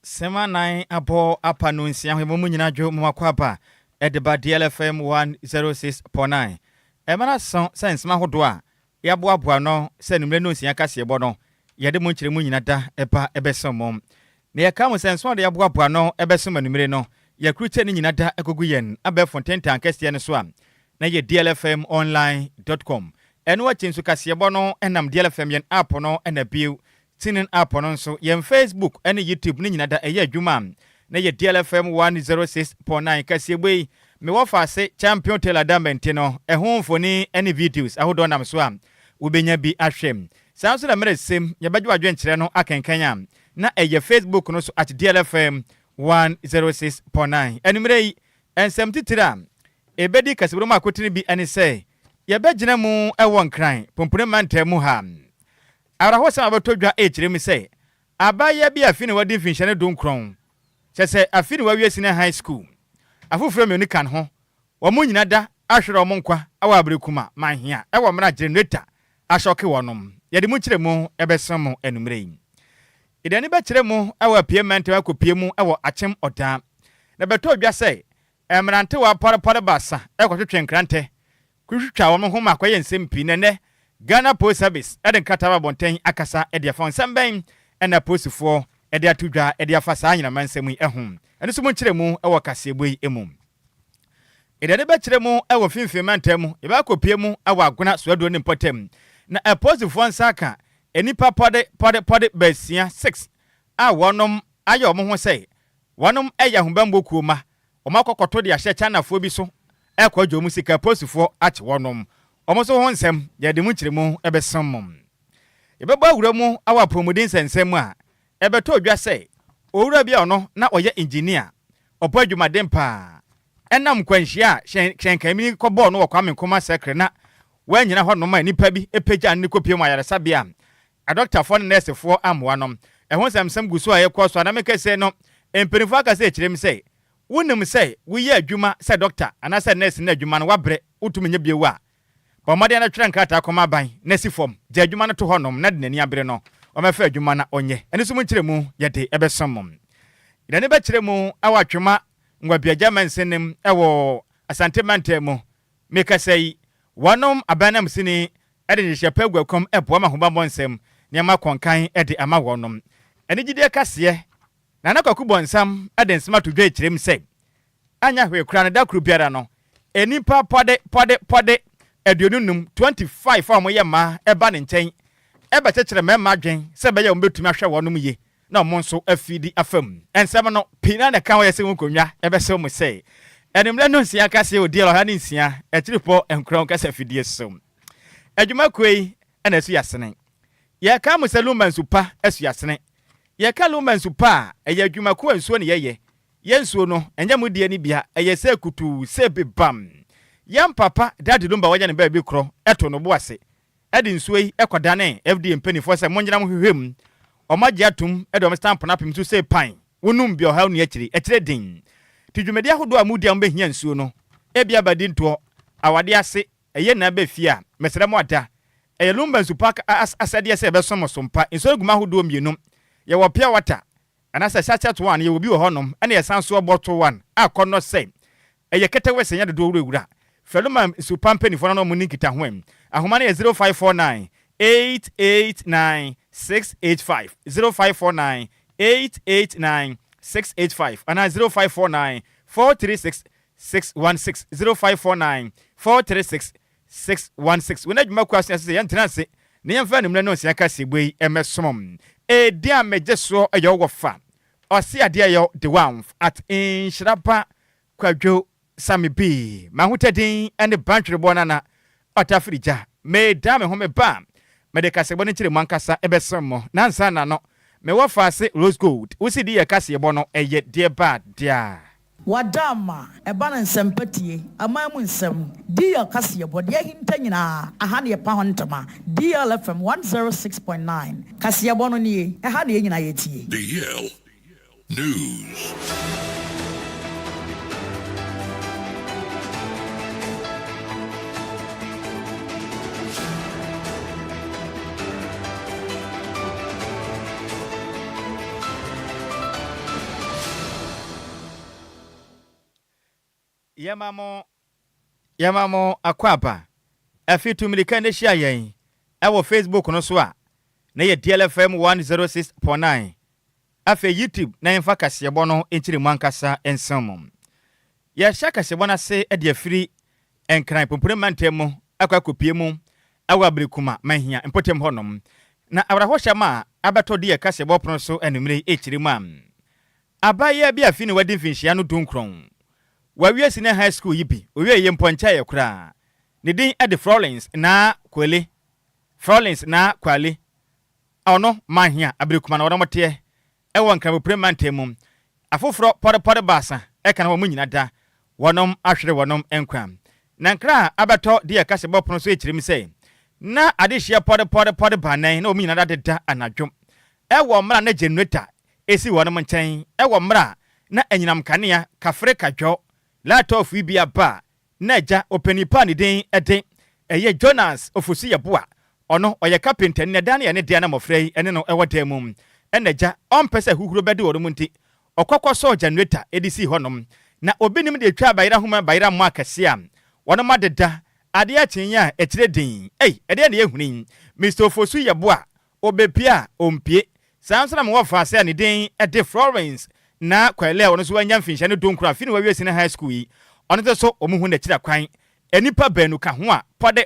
Sema 9 abo apanunsia hwe mu nyina dwo mu akwaba edeba DLFM 106.9 emana son sense ma hodo a yaboaboa no se numre no nsia kase ebo no yede mu nkyere mu nyina da eba ebesom na yaka mu sense no yaboaboa no ebesom numre no yakrute ni nyina da agogu yen abe fontentan kase ne so a na ye dlfmonline.com eno wa chinsu kase ebo no enam DLFM yen app no ena biu Tinin app on so yen Facebook and YouTube ni nyina da eye adwuma na ye DLFM 106.9 kasebwe me wofa se champion teladament no ehun foni any videos ahodo nam so am ubenya bi ahwem sanso na mere sem ye badwo adwenkyere no akenkanya na eye Facebook no so at DLFM 106.9 enumere ensem titira ebedi kasebro makotini bi ane se ye begina mu ewon kran pompure mantemu ha Araho sa abatodwa echire mi say abaya bi afini wadi finhyane donkron sese afini wawiesi na high school afufure me ni kan ho wo mu nyina da ahwere wo nkwa awa abrekuma manhia e wo mra generator ashoke wonom yede mu kire mu ebesam enumre ide ni be kire mu awa payment wa kopie mu awo achem oda na betodwa say emrante wa parapara basa e kwotwetwe nkrante kuhwetwa wo ho makoye nsempi nene Ghana Post Service eden kataba bonten akasa edia fon semben ena posifo edia tudwa edia fasa nyina mansemu ehum ene so monkyere mu ewo kaseboi emu ede ne be kyere mu ewo finfimantam e ba kopie mu ewo agona soado ne potem na e posifo nsaka enipa pode besia 6 a wonom aye omo ho sei wonom eya humbambo kuoma omakokoto de ahye chanafo bi so ekwadwo mu sika posifo ache wonom Omoso ho nsem yede mu kyere mu ebesom ebeba awura mu awa promodin sensem a ebeto odwa sei owura bia ono na oye engineer opo adwumaden pa enam kwanhia hyenkamini kobo no wakwa menkoma sekre na wanyina ho no ma nipa bi epagya ne kopie mu ayaresa bia a doctor for nurse for amwanom ehon samsam guso aye kwaso na mekese no empenifo aka se kyerem sei wonim sei woye adwuma se doctor ana se nurse na adwuma no wabre utumenye biewa Omade na twa nkata akoma ban na sifom je adwuma no to honom na de nani abere no o mefa adwuma na onye ene so mu kyerɛ mu yede ebesom ide ne be kyerɛ mu awatwema ngwabiagya mansenem ewo asante mantemu mekasai wonom abanam sini ede nyehyepa gwakom ebo ma hoba bonsem ne ma konkan ede ama wonom ene gide kase na nakwaku bonsam ede nsema to dwa kyerɛ mu sɛ anya hwe kura na da kru biara no enipa pode Edionum 25 am ye ma eba ne nkyɛn eba kyekere mema adwen se be ye wo betumi ahwe wonum ye na mo nso afidi afam ensem no pina na kan wo yese nkonwa ebe se mo sei enimle no nsia ka se odi ha ne nsia ekiripo enkron ka se afidi so adwuma kwei na su yasene ye ka mo se Lumba nsupa asu yasene ye ka Lumba nsupa eye adwuma ko nsuo ne ye nsuo no enye mo die ni bia eye se kutu se bebam Yam papa daddy Lumba wanya ne ba bi kro eto no boase edi nsuo yi ekoda ne FD mpanifo se monyina mo hwehwem omaje atum edo mo stamp na pim so se pan wonum bi oha nu ekire din tidwumedi ahodo amudi am behia nsuo no ebia badi nto awade ase eye na ba fia mesere mo ada eye Lumba nsupa asade se be somo sompa nsuo guma ahodo mienum ye wo pia water anasa sachet one ye obi wo honom ene ye sanso bottle one akono se eye ketewe senya do wura Feluma supampe for no muni kita hwem. Ahoma na 0549 889 685 0549 889 685 ana 0549 436 616 0549 436 616 Wena djuma kwa ase yantenase ne yemfa nimle no sia ka sebui emesomom e dia mejeso eyo wofa ose ade eyo the one at Nhyiraba Kwadwo Sammy B mahutadin and bantwe bonana otafrija me dame ho me ba me de kasebo ne kire mankasa ebesom nansa na no me wofa ase rose gold usidi ye kasebo no eye de ba dia Wadama eba na nsempatie amamu nsem dia kasebo de hinta nyina aha ne pa hontama DLFM 106.9 kasebo no nie aha ne nyina yetie DL News. Yamamo akwapa afi tumilika ne hia yen ewo Facebook no so a na ye DLFM 106.9 afi YouTube na yemfa kasebo no enchiri mankasa ensam ya shaka sebo na se e de afiri enkran pompure mantemu akwakopie mu awa brikuma mahia empotem honom na abrahosha ma abeto de kasebo prono so enumre echiri mam abaya bi afi ne wadi finhia no dunkron wawie sine high school yibi owie ye mponcha ye kura ne din ade Florence na kwale Florence na kwale ono mahia abrikuma na wodomote ewo nkran premantemu afoforo pode basa kana wo munyina da wonom ahwere wonom enkwa na nkra abeto de kasebo prono so echirim sei na adehia pode banan na omunyina da deda anadwom ewo mra na generator esi wonom nchen ewo mra na enyinam kanea kafre kadwo latof bi aba na ja openipa ne den eden eye Jonas ofusi yeboa ono oye carpenter ne dan ne de na mofrei ene no ewodamum ene ja ompese huhuro bede wonom nti okokọ so generator edisi honom na obinim de twa bayira homa bayira mo akase wonom adeda ade akyenya ekire din ede ne ehuni Mr Ofosu yeboa obepia ompie sansana mo wafa se ne den ede Florence na kwale wono so anya mfinhya ne donkura fi ne wawie sine high school yi ono so omuhu na kira kwan enipa banu ka ho a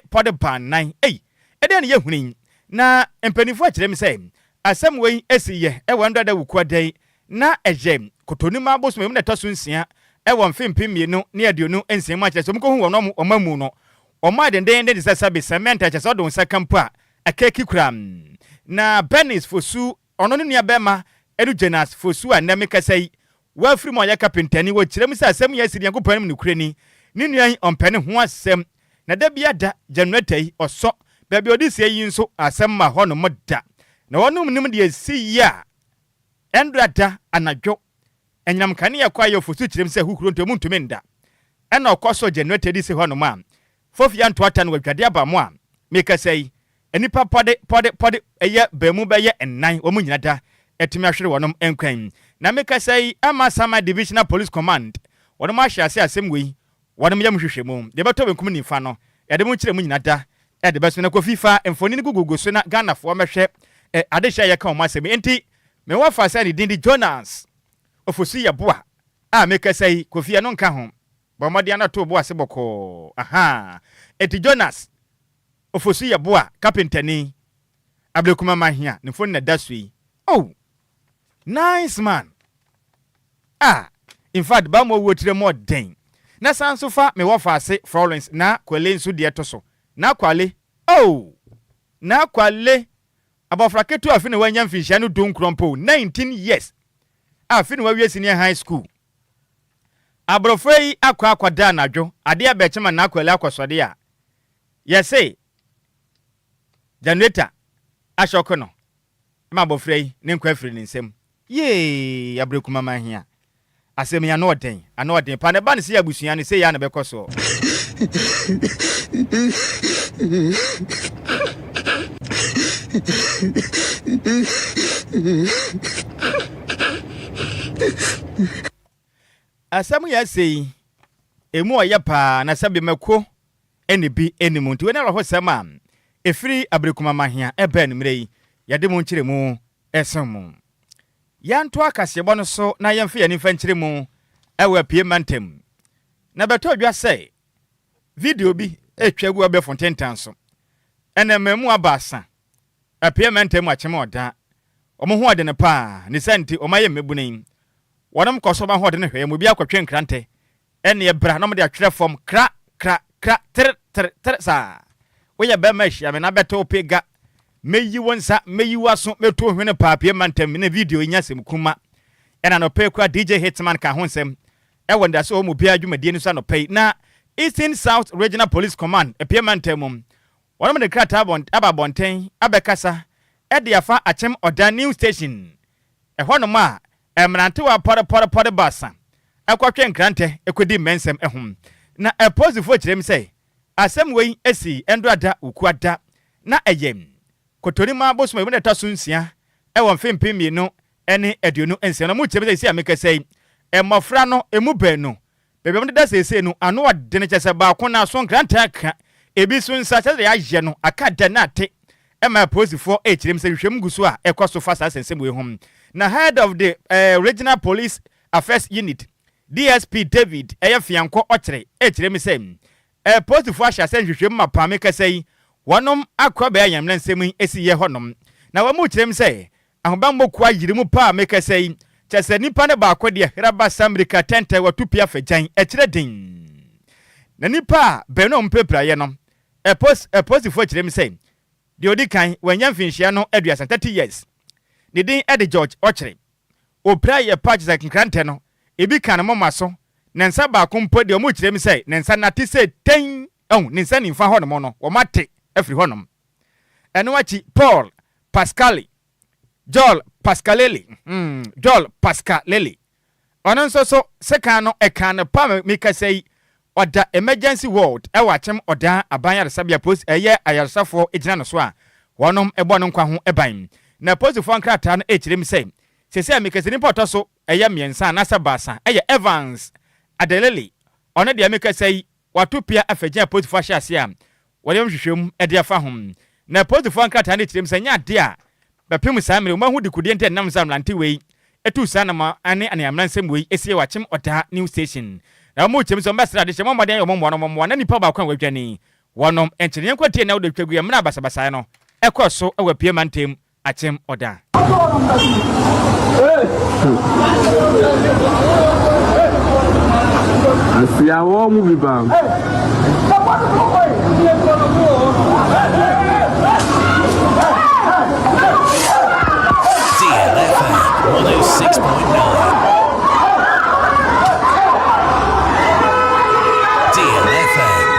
pode banan ede ne yehuni na empanifo akire me say asem wei esiye wando da wukuadai na eje kotonima boso me na toso nsia mfimpi mienu ne aduonu ensem akire so mko hu wono omamu no oma denden de sasabe cement akire so don sakampo a akeki kuram na Benis Fosu ono ne nua bema edu Jonas Fosu a na mekasai wafiri mo ya kapentani wo kirem sa asem ya siri yankopani ne kurani ne nua ompene ho asem na da bia da generator oso baabi odisi yi nso asem ma ho no moda na wonum nim de si ya endrada anadwo enyam kane ya kwa yo Fosu kirem sa hukuro ntomu ntumenda ena okoso generator disi ho no ma fofia ntoata no wadwade abamo a mekasai enipa pode eye bemu beye ennan wo munyina da etimi ahwere wonom enkwan na mekasai ama sama divisional police command wonom ahye asem wei wonom yam hwehwemu de beto benkum nifa no yade mu kire munyina da de beso na kofifa emfoni ne gugugu so na Ghana fo mehwe adehya ye ka o masem enti me wafa sa ne dindi Jonas Ofosu yeboa mekasai kofia no nka ho bomode ana to bo aseboko eti Jonas Ofosu yeboa carpenter ni ablekuma mahia ne foni na dasui nice man in fact ba mo wotire mo den na sanso fa me wafa ase Florence na kwale nso de etoso na kwale na kwale abofra ketu afi ne wanya mfinhia no don krompo 19 years afi ne wawie senior high school abrofrei akwada anadwo ade abechema na kwale akwasode a yese generator ashoko no ma abofrei ne nkwa afiri ne nsem ye abrekuma mahia asem ya no den pa ne ba ne se abusua ne se ya na bekoso asem ya sei emu oye pa na sabe mako ene bi enimu nti we na ro sema efiri abrekuma mahia ebe enumrei yade mu nkire mu esemu yanto akasebo no so na yemfe yani mfankyire mu ewe pie mantem na beto dwa sei video bi etwagu abe fontentan so ene memu abasa apie mantem achema oda omo ho ode ne pa ne santi omaye mebunin wonam koso ba ho ode ne hwe mu bi akotwe nkrante ene ye bra na mo de atwere fom kra ter sa we ye be ma hia me na beto pega meyi wonsa meyi waso meto hwene paapie mantem ne video nyasem kuma ena no pe kwa DJ Hitman ka honsem wonda so mu bia dwumadie ni so no pe na Eastern South Regional Police Command apie mantem wonom de krata ababonten abekasa de afa achem oda new station honom a emrante wa pore basa akwatwe nkrante ekodi mensem ehum na posifo kirem sei asem wei esi endoada ukuada na eyem kotonima bosoma ebe na taso nsia mfimpi mienu ene aduonu ensia na mu chebe sei amekasei emofra no emu banu bebe mo da sese no ano ade ne kyese ba ko na so nkranta aka ebi so nsa kyese ya ye no aka de na ate ema posifo ekirem se hwehwem guso a ekoso fa sa sensem we hom na head of the regional police affairs unit DSP David Eyefianko okire ekirem se posifo ahya se hwehwem mapame kasai wonom akwa ba yamna nsem esi ye honom na wa mu kirem se ahobambo kwa yirimu pa mekasai kyese nipa ne ba ko de Nhyiraba Sammy tente watupia fagan ekire din na nipa benom pepra ye no posifo ekirem se de odikan wanya mfinhia no aduasa 30 years ne din Ede George okire opra ye patch za nkrante no ebi kan mo maso nensa ba ko mpo de omu kirem se nensa nate se ten nensa nimfa honom no wo mate afri honom eno achi Paul Pascali Joel Pascalelli onon so seka no ekan pa mikasei oda emergency ward e wachem oda abanya sabia post eye ayarsafo ejina no so a wonom ebo no nkwa ho eban na posifo nkrata no ekirem sei sese mikasei ni poto so eye miensa na sabasa eye Evans Adeleli ono de mikasei watupia afagya posifo ahyiase a wole hwehwem e de afa hom na posifo nkrata no ekirem sei nya de a bapem Sammy mo hu dikudi ente nam samlante wei etu sana ma ane amransem wei esie wachem oda new station na mo chem so mbasra de chemo moden yo mo na nipa ba kwa wadwani wonom enkyene nkwati na wo twagua mna basabasa no ekoso awapie mantem achem oda asia wo mu bibam DLFM 106.9. DLFM.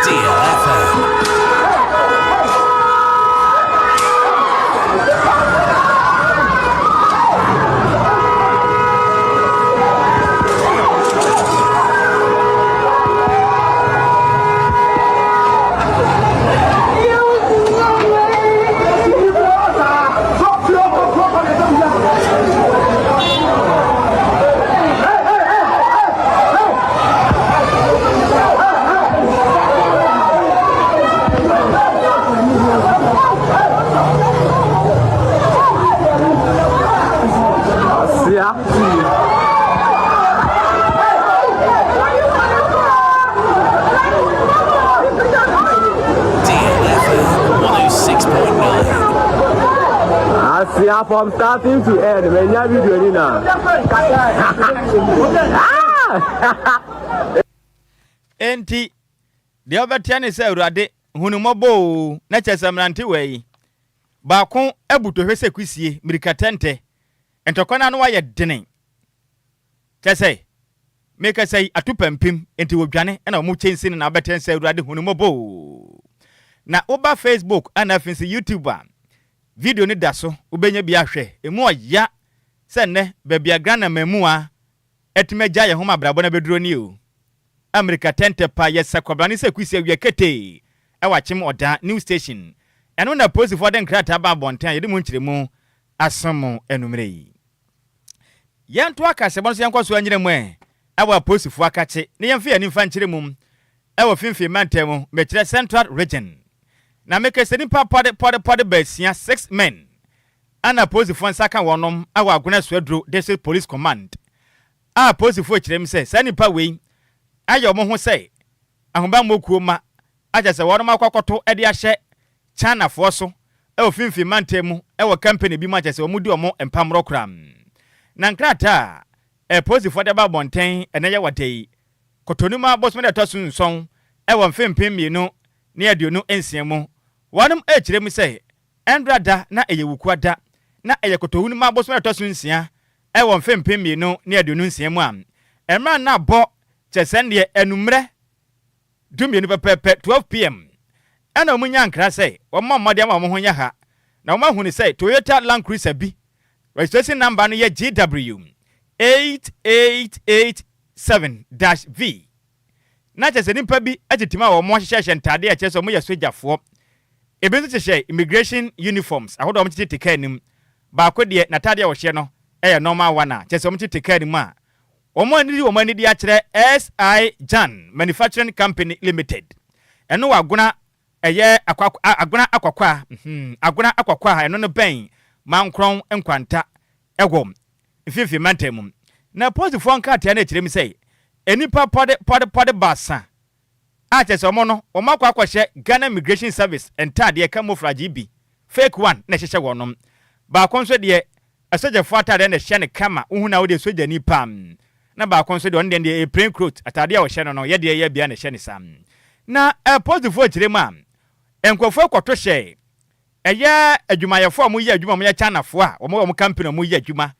Asia from starting to end, when you video ni na. Enti de obetiane se awurade hunumobo na chesamrante wei ba ko abuto hwese kwisie mirikatente entokona no waye dene chese meka sei atupempim enti wodwane na mo chensi na obetense awurade hunumobo na oba Facebook ana finsi YouTuber video ni daso ubenya bia hwe emu oya se ne bebia Ghana mamua etmeja ye homa brabo na beduro ni o America tente pa yesa kwabrani se kwisi awia kete e wachem oda new station eno na post for den krata ba bontan yede mu nkyiremu asomo enumere yi yanto aka se bonso yankwaso anyiremu e wa post for akache ne yemfe ani fa nkyiremu e wa finfi mantemu mekire Central Region na meke se nipa pode basia 6 men ana post for nsaka wonom awa aguna suadro district police command a post for kirem se sanipa we ayo mo ho sei ahomba mokuo ma aja se wono makwakoto ede ahye China fo so e ofimfi mantemu e wo company bi ma se omudi omo empamro kram na nkrata e posi fo de ba bonten ene ye wadei kotonuma bosme de tosun nson e wo mfempem mienu ne aduonu ensiemu wonum e kirem se endrada na eyewukuada na eyekotowunuma bosme de tosun nsia e wo mfempem mienu ne aduonu ensiemu am emra na bo chesende enumre dumienu pepepe 12 pm ana omunya nkra sei womma mmode ama mo honya ha na woma hunu sei Toyota Land Cruiser bi registration number no ye GW 8887-V na chese nimpa bi agitima wo mo hyehye ntade a chese mo ye sojafo ebenzo chehye immigration uniforms ahodo mo tete anim ba ko de na tade a wo hye no normal one a chese mo tete anim a omani di akyerɛ SI Jan Manufacturing Company Limited eno wagona eye agona akwakwa agona akwakwa eno no ben mankron enkwanta egwom fifi mantem na posifo nkatia na kyerɛ mi sɛ enipa pode basa a kyerɛ sɛ ɔmo no ɔmo akwahyɛ Ghana Immigration Service entade camouflage bi fake one na hyehyɛ wɔnom ba konso de asogefo atade na hye ne kama uhuna wo de soja ni pam na ba konso de on de plain cloth atade a wo hye no ye de ye bia na hye ne sam na posifo kyerɛ mu a enkofo kwoto hye eye adwumayefo mo ye adwuma mo ye chanafo a mo company mo ye adwuma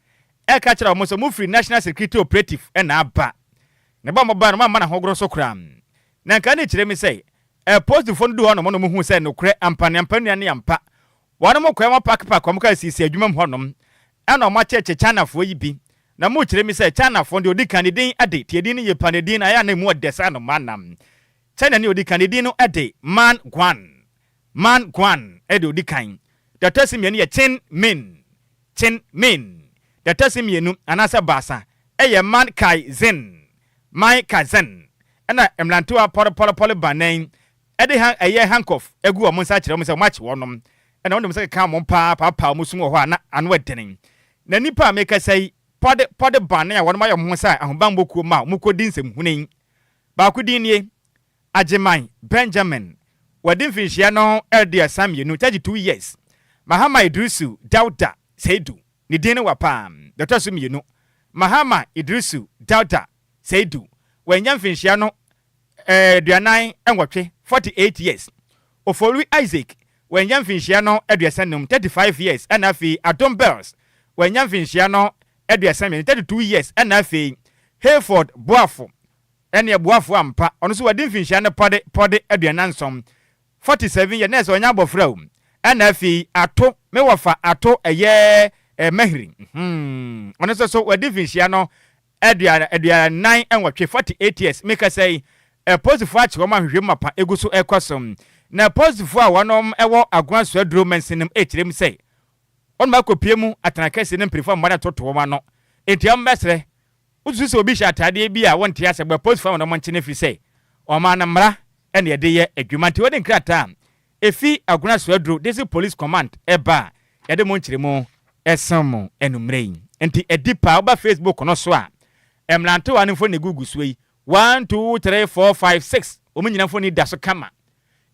e ka kyerɛ mo so mo free National Security Operative na aba ne ba mo ba no ma na hogoro so kra na nka ne kyerɛ mi sɛ posifo no do ho no mo hu sɛ no kre ampanua ne ampa wɔn mo kwa ma pack mo ka sisi adwuma mo honom ana mo cheche chanafo yi bi na mo kyerɛ mi sɛ chanafo de odi kanidin ade tie din ye panedin na ya na mu odesa no manam China ni odi kanidin no ade man gwan ede odi kan da tasim ye Chen Min da tasim ye nu anasa basa eye man kai zen ana emlanto a pole banen ede han eye handcuff egu o mo nsa kyerɛ mo sɛ match wonom ana wondom sɛ ka mo pa mo sum wɔ hɔ ana anu adenen na nipa make sɛ pode banen a wonom ayɛ mo sɛ ahobambo kuo ma mo kodi nsɛm hunen ba ko din nie Ajeman Benjamin wadin finhia no eldia Sammy no 32 years Mahama Idrisu Dauda Seidu ni din ne wapam Dr. Sumi no Mahama Idrisu Dauda Seidu wanyam finhia no duanan enwotwe 48 years Ofolu Isaac wanyam finhia no aduasanum 35 years and afi Adom Bells wanyam finhia no aduasanum 32 years and afi Hayford Boafo ene Boafo ampa ono so wadin finhia no pode aduanansom 47 years na so nya bofra o and afi ato mewafa ato eye mahiri ono so wadin finhia no aduanan enwotwe 48 years make say posifo a kyerɛ ma hwehwɛ mapa egu so ekosom na posifo a wonom ewo agwan so aduro mensenem ekyerem sɛ on ma kopie mu atanakase ne mprifo mmada toto ma no entiam besre uzu sɛ obi hye atade bi a wonte ase gba posifo wonom nkyene fi sɛ o ma na mra ene yede ye adwuma nti wodi nkrata efi agwan so aduro this police command eba yede mo nkyeremu esam enumrei enti edipa oba Facebook no so a emlanto anfo ne gugu so yi 1 2 3 4 5 6 omunyina fo ni daso kama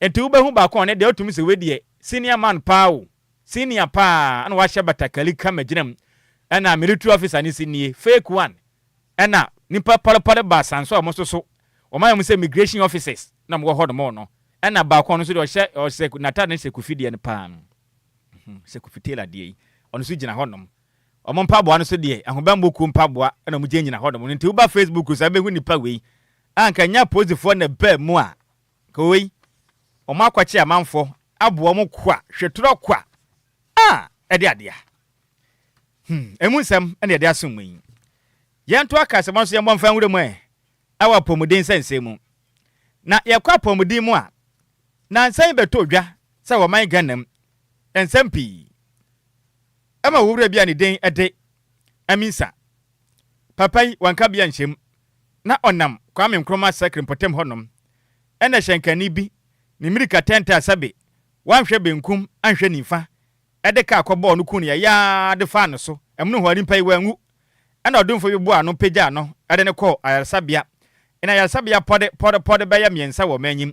enti wo behu ba ko ne de otumi se wedie senior man pao senior pa ana wa hye batakali kama ginam ana military officer ni sinie fake one ana nipa pole ba sanso mo so o ma yam se immigration officers na mo ho do no ana ba ko no so de o hye nata ne se kufidie ne pa se kufitela die ono so gina honom omo mpaboa no so de ahobambo ku mpaboa na mo gyanyina hodom nti wo ba Facebook so abehu nipa wei anka nya posifo na ba mu a ka wei omo akwache amanfo abo omo kwa hwetoro kwa ede adea emu nsam ene ede asum yi yento aka se mo so yembo mfa nwure mu awa pomuden sense mu na yakwa pomuden mu a na nsan beto dwa se wo man Ghana ensam pi ama wura bia ne den ede aminsa papai wanka bia nchem na onam kwame nkroma sakre potem honom ena hyenkani bi ni mirika tenta asabe wanhwe benkum anhwe nifa ede ka akobo no kunu ya de fa no so emno ho rimpai wangu ena odumfo bi bo ano pagya no ede ne kɔ ayarsabia ena ayarsabia pode bɛyɛ miensa wɔ manyim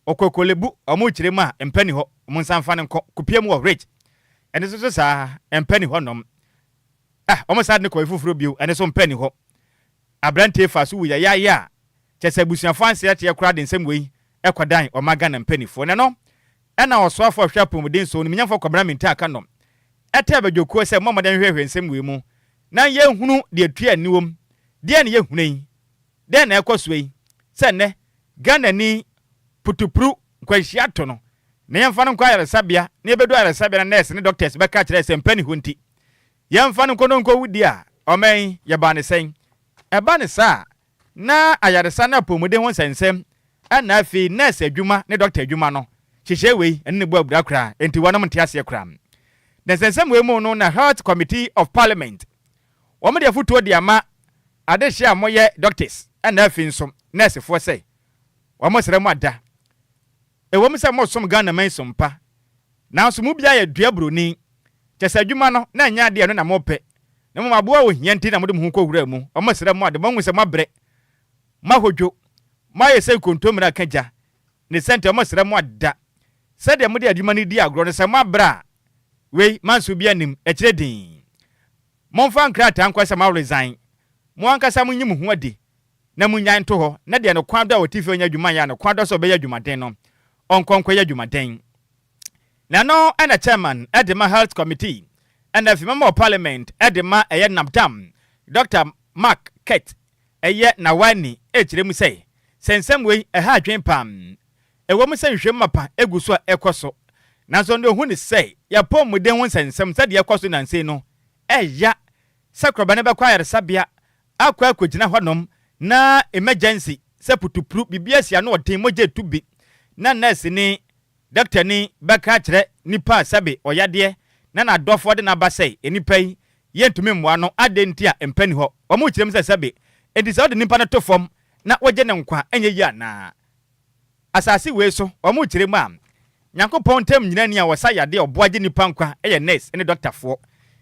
okokolebu ɔmo kyerem a empani hɔ ɔmo nsanfa ne nkɔ kopiem wɔ rich ene so sa empani honom omo sad ne ko ifufuro bio ene so empani ho abrante fa so wuya ya kyesa busuafo anse ya te kura de nsem wei ekodan o maga na empani fo ne no ena osoafo hwa pomuden so no menyamfo kwabra minta aka no ete abadwokuo se momoden hwehwe nsem wei mu na ye hunu de atua niwom de ne ye hunei de na ekosoi se ne Ghana ni putupru kwahia to no ne yemfa no kwayare sabia ne bedu ayare sabia na nurse ne doctors be ka kire se mpani hunti yemfa no kono nko wudi a omen ye ba ne sen e ba ne sa na ayare sa na pomoden ho sensem ana afi nurse adwuma ne doctor adwuma no hihye wei enne bu abura kra enti wonom ntiase kra na sensem we mu no na Health Committee of Parliament wo me de foto de ama adehia moye doctors na afinso nurse fo say wamosere mu ada ewom se mo som Ghana man sompa na so mu bia ye dua broni kyesa adwuma no na nya ade no na mope na mo maboa wo hia nti na mo de mu ko wura mu wamosere mu ade mo nwese mabre mahodwo maye se kontomra kaja ne sente wamosere mu ada se de mo de adwuma ni di agro ne se mabra we manso bia nim ekire din monfa nkrata ankwasa ma resign mo ankasa mo nyim ho ade na munyan to ho na de no kwado a wotifi onya dwuma ya no kwado so be ya dwumaden no onkonkwa ya dwumaden na no ana chairman edema health committee and the member of parliament edema eye namdam Dr. Mark Kate eye na wani echire mu sei sensem we ha adwen pam ewo mu se nhwem mapa eguso ekoso na so ndo hu ni sei ya pom den hu sensem se de ekoso na nse no eya sakroba ne be kwayere sabia akwa akogina honom na emergency se putupru bibia sia no odin moje tubi na nurse ni doctor ni beka kire nipa sabe oyade na dofo de na basai enipa yi yentumi mwa no adenti a empani ho omo kirem se sabe edi se ode nipa na tofom na woje ne nkwa enye yi na asasi we so omo kirem a Nyankopon tem nyina ni a wosa yade oboaje nipa nkwa eye nurse ene doctor fo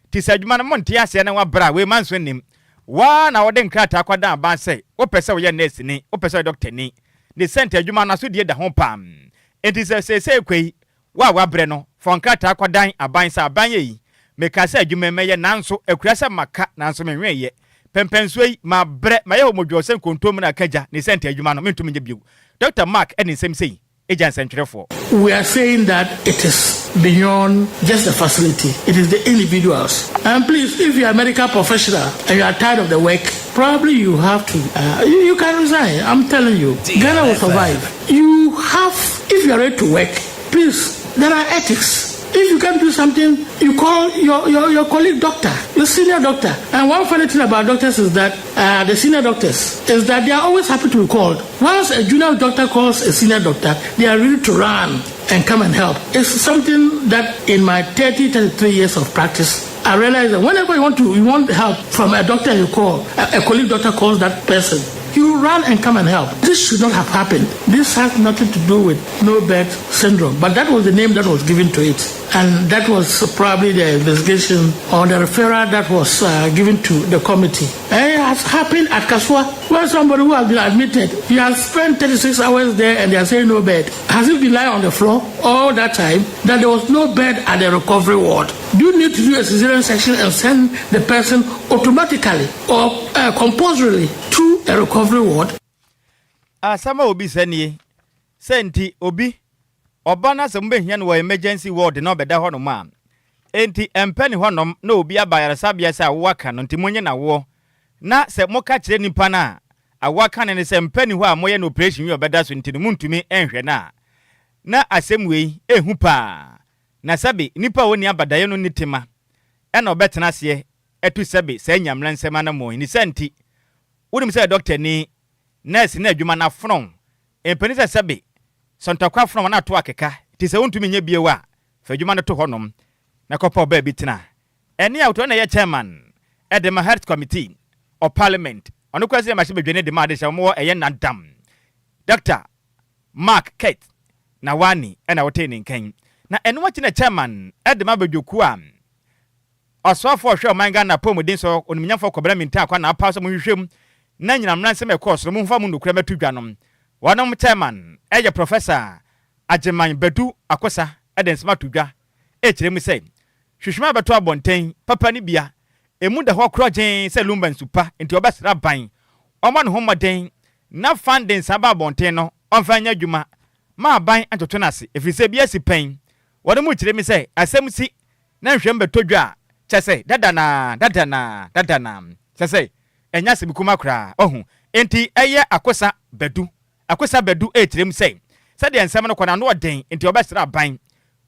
ti se adwuma no monte ase na wabra we manso nim wa na wode nkrata akwada aba se wo pese wo ye nurse ni wo pese doctor ni ne sente adwuma na so de da ho pam enti se kwei wa wabre no fonkrata akwadan aban sa aban yi meka se adwuma meye nanso akura se maka nanso menweye pempensuei ma bre ma ye homodwo se kontom na kaja ne sente adwuma no mentum nye biu Dr. Mark eni nsem sei agent centrefo. We are saying that it is beyond just the facility. It is the individuals. And please, if you are a medical professional and you are tired of the work, probably you have to, you can resign. I'm telling you, Ghana will survive. You have, if you are ready to work, please, there are ethics. If you can't do something, you call your colleague doctor, your senior doctor. And one funny thing about doctors is that the senior doctors is that they are always happy to be called. Once a junior doctor calls a senior doctor, they are ready to run and come and help. It's something that in my 33 years of practice, I realized that whenever you want help from a doctor, you call, a colleague doctor calls that person, you run and come and help. This should not have happened. This has nothing to do with no bed syndrome, but that was the name that was given to it. And that was probably the investigation or the referral that was given to the committee. And it has happened at Kaswa, where somebody who has been admitted, he has spent 36 hours there and they are saying no bed. Has he been lying on the floor all that time that there was no bed at the recovery ward? Do you need to do a cesarean section and send the person automatically or compulsorily to a recovery ward? Sama obi senie senti obi obana se mbe hia no emergency ward na obeda ho no ma enti empani ho no na obi abayara sabia se awaka no ntimonye na wo na se moka kire nipa na awaka ne se empani ho a moye no operation wi obeda so ntini muntumi enhwe na asemwei ehu pa na sabi nipa woni abadaye no nitima na obetena se etu sabi se nyamra nsema na mo ni senti wonim se doctor ni nurse na adwuma na fron empani se sabi sontakwa fron na to akeka ti se wontumi nya biewa fa adwuma no to honom na kopa oba bi tena eni auto na ye chairman edema health committee of parliament ono kwase ma shebedwene de ma de shamo eye nandam Dr. Mark Kate na wani na wote ni nkan na eno wachi na chairman edema bedwoku a osofo hwe omanga na pomudin so onimnyafo kobra minta akwa na apa so muhwehwem na nyina mranse me course no mfa mu nukura metudwanom wonom chairman eye professor Ajeman Bedu Akosa eden smart tudwa ekire mu sei hwehwema beto abonten papa ni bia emu da ho krogen se Lumba nsupa enti obesra ban omo no homoden na funding saba abonten no onfanya dwuma ma ban antoto nase efise bia si pen wode mu kire mi sei asem si na hwem beto dwa chese dadana chese enya se bikuma kra ohu enti eye Akosa Bedu ekire mu sei sade ensem no kwana no oden enti obesra ban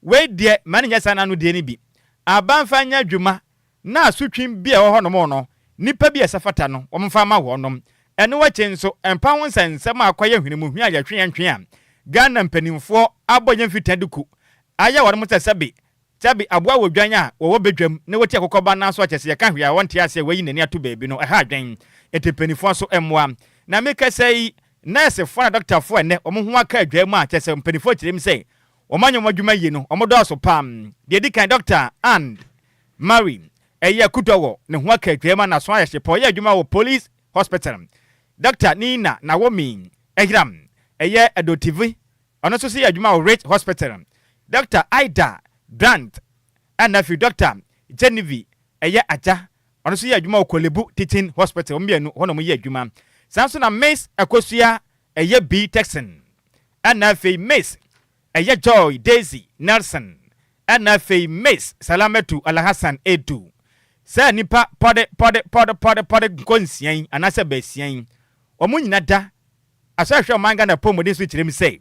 we die mane nya sana no die ni bi abanfanya dwuma na asutwim bia ho no mo no nipa bia safata no omfa ma ho no eno wache nso empa won sensem akoye hwene hwia ya twen a Ghana mpanimfo abonya mfitaduku aya wore mo sesebe tabi aboa wo dwanya wo bedwam ne wote akokoba na so akyese ka hwea wonte ase wayi nani ato baabi no ɛha adwen etepenifo so emmoa na meka sei nurse fo na doctor fo ene omo ho aka adwam a kyese mpenifo kyerem sei omanyo adwuma yi no omo do so pam de di kan doctor and Mary eye kutowo ne ho aka adwam na so ayehye po ye adwuma wo police hospital Dr. Nina Nawomi Ehiram eye adotivi ono so se adwuma wo Rich Hospital Dr. Ida Grant and if Dr. Genevieve eye aja ono so ye adwuma wo Kolebu Teaching Hospital mbianu hono mo ye adwuma sanso na Miss Akosua eye B Texan and if Miss eye Joy Daisy Nelson and if Miss Salamatu Alhassan Edu sa nipa pode konsian anase basian omo nyina da asahwe omanga na pomodin so kirem sei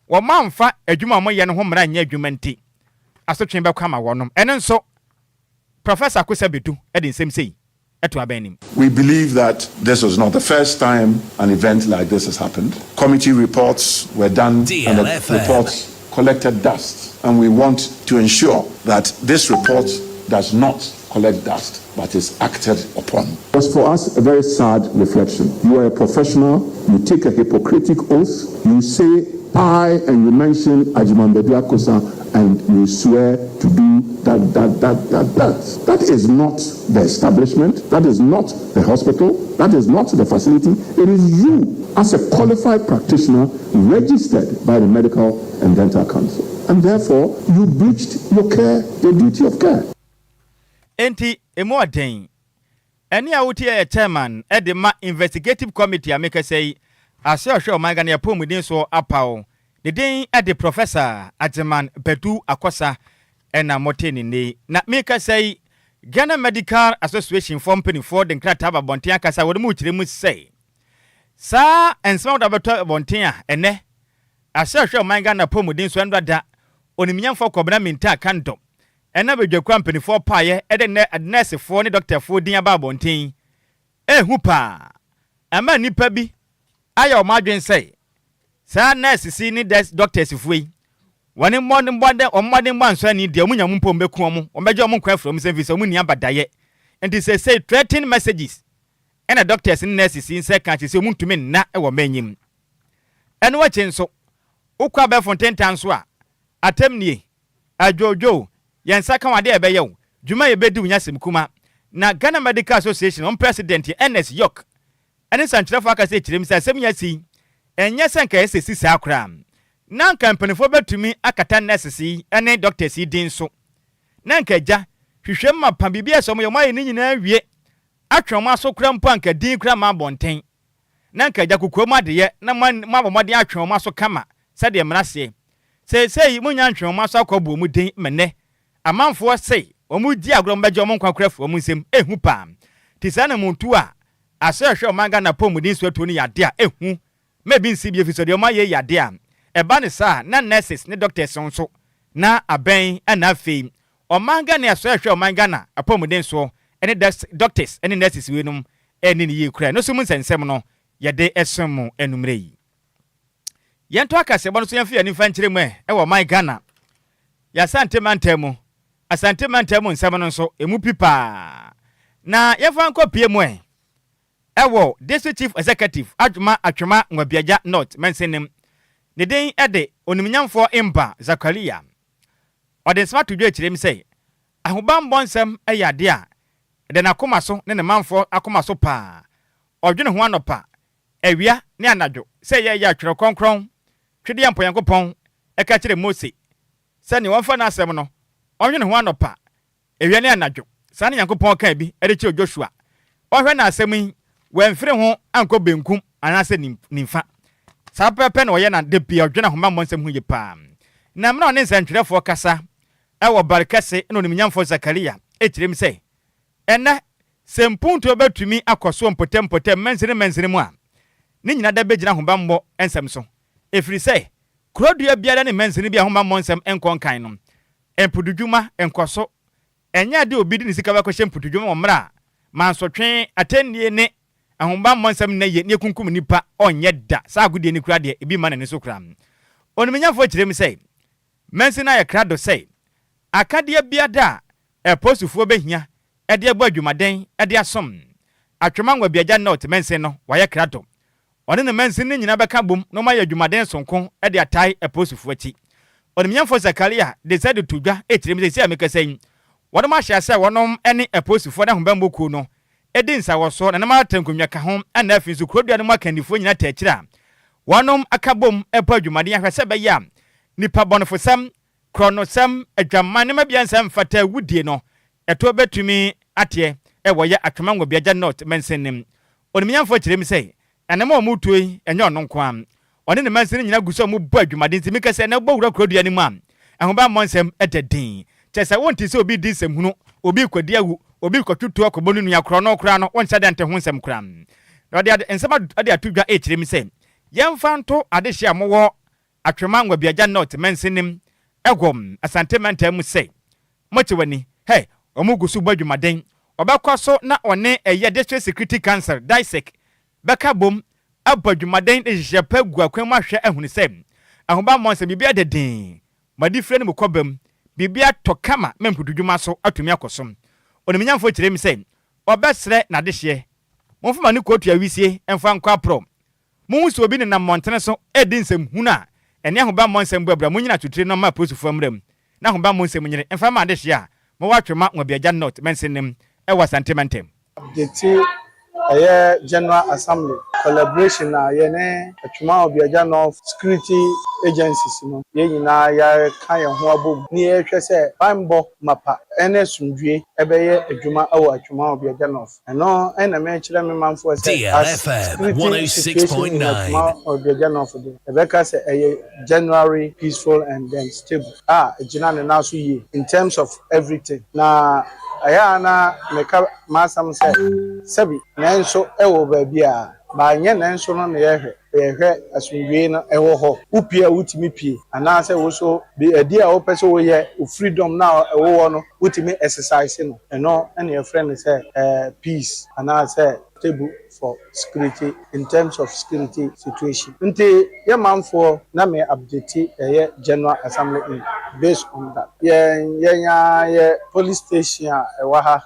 wo manfa adwuma mo ye no ho mra nya adwuma nti asotwen be kwama wonom ene nso Professor Kusabedu edin sem sei eto abanim. We believe that this was not the first time an event like this has happened. Committee reports were done DLFM. and the reports collected dust, and we want to ensure that this report does not collect dust but is acted upon. It was for us a very sad reflection. You are a professional, you take a Hippocratic oath, you say I, and you mention Ajimambedu Akosa, and you swear to do that. That is not the establishment, that is not the hospital, that is not the facility. It is you, as a qualified practitioner, registered by the Medical and Dental Council. And therefore, you breached your care, your duty of care. Enti emu aden eni a wotie e chairman e de ma investigative committee ameka sei ase ohwe omanga na pomudin so apaw de den e de Professor Ajeman Bedu Akosa ena moteni ne na meka sei Ghana Medical Association for company for the nkrata ba bonten akasa wo mu kire mu sei sa ensema da beto bonten a ene ase ohwe omanga na pomudin so ndada onimnyamfo kobna minta kando ena be dwakwa mpenifo paaye ede ne nurse fo ne doctor fo din aba bonten ehu pa ama nipa bi aya o madwen sei sa nurse si ni doctors fo yi woni mbode o mbode mbanso ani de omunya mu mpom beku omu o meje omu kwa from service omu ni abadaye and say threatening messages ena doctors ni nurses si se kan se omu ntumi na e wo manyim eno wa chenso ukwa be fonten tanso a atemnie ajojo yensa kan wade ebe yew dwuma ye bedi unyasem kuma na Ghana Medical Association on president NS Yok ene santrefo aka se kirem se asem nyasi enye senka esesi sa akra na kampanifo betumi akata nesesi ene doctors din so na nkaja hwehwem mapa bibia so mo ye ni nyina wie atwom aso kra mpo anka din kra ma bonten na nkaja kokom adeye na mabomode atwom aso kama sade mrase sei munya atwom aso akobo mu din mene amanfo sei omu di agro mbeje omu nkwakrafo omu nsem ehu pa tisana muntu a asehwe omanga na pomudin so atu ni yade a ehu mebi nsi bi efisode o maye yade a eba ne sa na nurses ne doctors so na aben ana afei omanga ne asehwe omanga na apomudin so ene doctors ene nurses we num ene ni yekura no so mu nsensem no yade esem enumre yi yento akase bo no so yamfi ani fa nkire mu e wo my Ghana ya sante mantemu asante mantemu nsem no so emu pipa na yefa nkopie mu ewo district chief executive adwuma atwema ngwabiaja north mensenem ne den ede onimnyamfo imba Zakaria ode smart dwe kirem sei ahobambo nsem eyade a de na akoma so ne manfo akoma so pa odwene ho anopa ewia ne anadwo sei ye ya twere konkron twede yampo yankopon eka kire Mose sani wonfa na asem no odwene ho anopa ewia ne anadwo sani yankopon ka bi ede kire Joshua ohwe na asem wenfire ho anko benkum anase nimfa sa pepe na oye na de bia odwene ho mammo nsem hu ye pa na mna one nsantwerefo kasa ewo barkase no nimnyamfo Zakaria ekirem sei ena sempuntu obetumi akoso mpotem mensene mu a ni nyina da begina ho bambo ensem so efiri sei krodua biara ne mensene bia ho mammo nsem enkonkan no empududwuma enkoso enya de obi di ni sika ba kohye empududwuma omra mansotwe atennie ne ahomba mmonsam na ye ne kunkum nipa onye da sa agudie ni kura de ebi ma na ne so kura onimnyafo kirem sei mensina ya krado sei akade biada eposufuo behia ede ebo adwumaden ede asom atwema ngwa biaja not mensen no waye krato one ne mensen ne nyina beka bom no ma ye adwumaden sonko ede atai eposufuo achi onimyamfo Zakaria decide to dwa etirim se amekasɛn wɔn ma hyɛ sɛ wɔnom ne eposufuo na hombambo ku no edi nsa wɔ so na ma tankonwa ka ho ana afi so kurodua no makandifo nyina ta akyira wɔnom akabom epo adwumaden ahwɛ sɛ bɛyɛ nipa bɔnofosam kronosam adwaman ne mabiansam fata wudie no eto betumi atie wɔyɛ atwema ngwa biaja not mensen nim onimyamfo kyerem sɛ anama ɔmo tuoi enyo no nko am one ne mensen nyina guso mu bo adwumaden ti mikase na bo wura kurodua ni mu am ahoba monsem ededin kyesa wonti se obi di nsem hunu obi kwadi awu obi kwatutu akobonu nua krono kra no wonsa de ante ho nsem kra na ade ensem ade atudwa ekyerem sɛ yɛmfa nto adehye amowo atwema ngwa biaja not mensen nim egom asante mantam sɛ motiwani hey omugusu bo adwumaden obekɔ so na one eye district security council DISEC beka bom abadwumaden de hye pa guakwan ma hwɛ ahunu sɛ ahoba monse bibia dedin madifre ne mukobam bibia tokama mempududwuma so atumi akosom onimnyamfo kyerem sɛ obesre na dehye monfuma ne kotu awisie emfa nkwa pro munso obi ne nam montene so edi nsem huna ene ahoba monse mbabra munyina tutire no ma posufo amram na ahoba monse munyire emfa ma dehye a mo watwema ngwabiaja not mensenem ewa santimentem General Assembly collaboration na yene atwuma obiaja no security agencies no ye nyina ya kan ye ho abom ni ye hwɛ sɛ bambo mapa ene sundue ebeye adwuma awo atwuma obiaja no eno ena me kyerɛ me manfo sɛ DLFM 106.9 obiaja no for the ebeka sɛ January peaceful and then stable gina ne na so yi in terms of everything na ayana meka masam sɛ sabi nanso ewo baabia ba nye nanso no na yehwe asundwe no ewo ho upia utimi pie anase wo so be adi a wo pese wo ye freedom na ewo wo no utimi exercise no eno ene your friend say peace anase stable for security in terms of security situation nti ye manfo na me update General Assembly in based on that ye police station ewa ha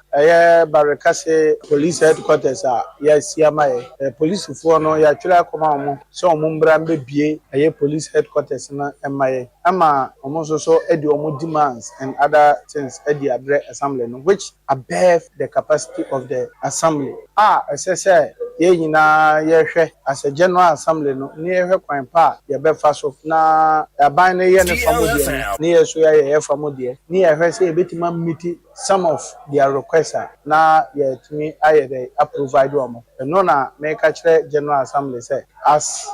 Barekase police headquarters CMI police for no ya twira koma mo so omumbra mbebie police headquarters na emaye ama omo so edi omo demands and other things edi address assembly no which above the capacity of the assembly say ye nyina ye hwe as a General Assembly no ni ye hwe kwan pa ye be fa so na aban ne ye ne famodie ni ye so ye famodie ni ye hwe say betima meet some of their requests na ye timi aye provide omo no na make a General Assembly say as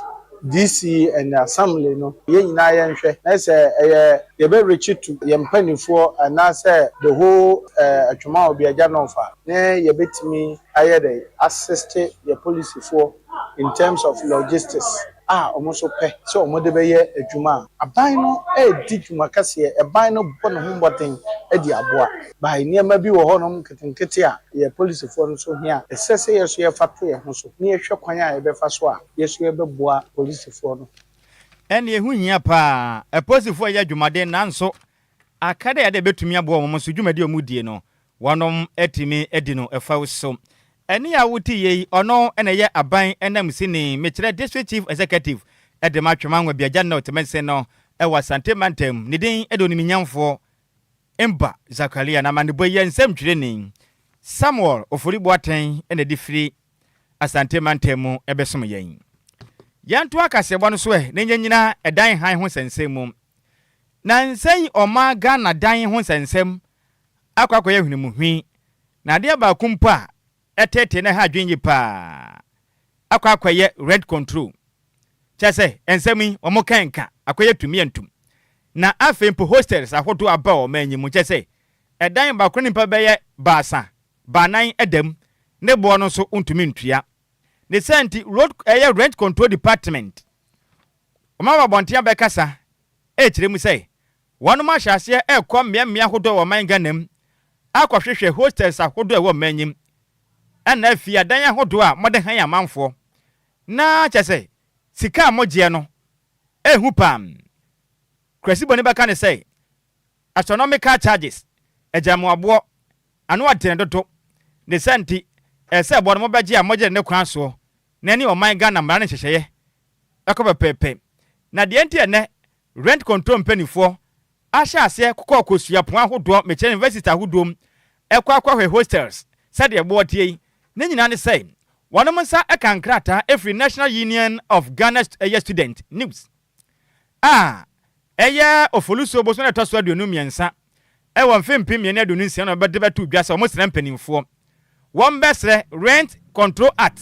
DC and the assembly no ye nyina ye nhwe na say ye be reach to ye mpanifo and na say the whole atwuma obiaja no fa na ye betimi aye assist the police for in terms of logistics almost pay so omo de be ye adwuma aban no di dwuma kase aban no bo no homboten di aboa ba niema bi wo honom ketenkete a ye police for no so hia esese ye so ye fato ye ho so ne ye hwe kwan a ye be fa so a ye so ye be boa police for no ene ye hu hia pa police for ye adwumade nanso akade ya de betumi aboa omo so dwumade omudie no wonom etimi edi no efa so eni ya wuti ye ono ene ye aban enam sini mekire district chief executive edema twema ngwa biaja na otemense no ewa sante mantem nidin edoni minyamfo emba Zakaria na manebo ye nsem twire ni Samuel oforiboaten ene difiri asante mantem ebesom yen yanto akasebo no so ne nyanyina edan han ho sensem na nsen oma Ghana dan ho sensem akwakoye hwenimu hwi na de ba kumpa etete na ha dwenyi pa akwakoye red control chese ensemi omokanka akoye tumi antum na afempo hostels ahodo aba o manyimu chese edan ba kro nipa beye baasa banan edam ne bo no so untumi ntua ne senti road rent control department omaba bontia be kasa ekiremu sei wonu ma hyase ekọ mmea ahodo o man Ghanam akwahwehwe hostels ahodo e wo manyim ana afia dan ahodo a mode han amanfo na chese sika mogie no ehu pam kwasi boni baka ne sei astronomical charges ejamu abo anu atene dodo ne senti ese bo no mobeje amoje ne kwan so na ni oman Ghana mara ne hyehyeye ekopepepe na de enti ene rent control mpanifo ahya ase kokọ kosua pon ahodo meche university ahodom ekwa hostels said the board tie ne nyina ne say wonom nsa ekankrata every National Union of Ghana student news ofoluso boso na toso aduonu miensa won fempim ye na aduonu nsia na bede betu dwasa o mosra mpanimfo won besre rent control act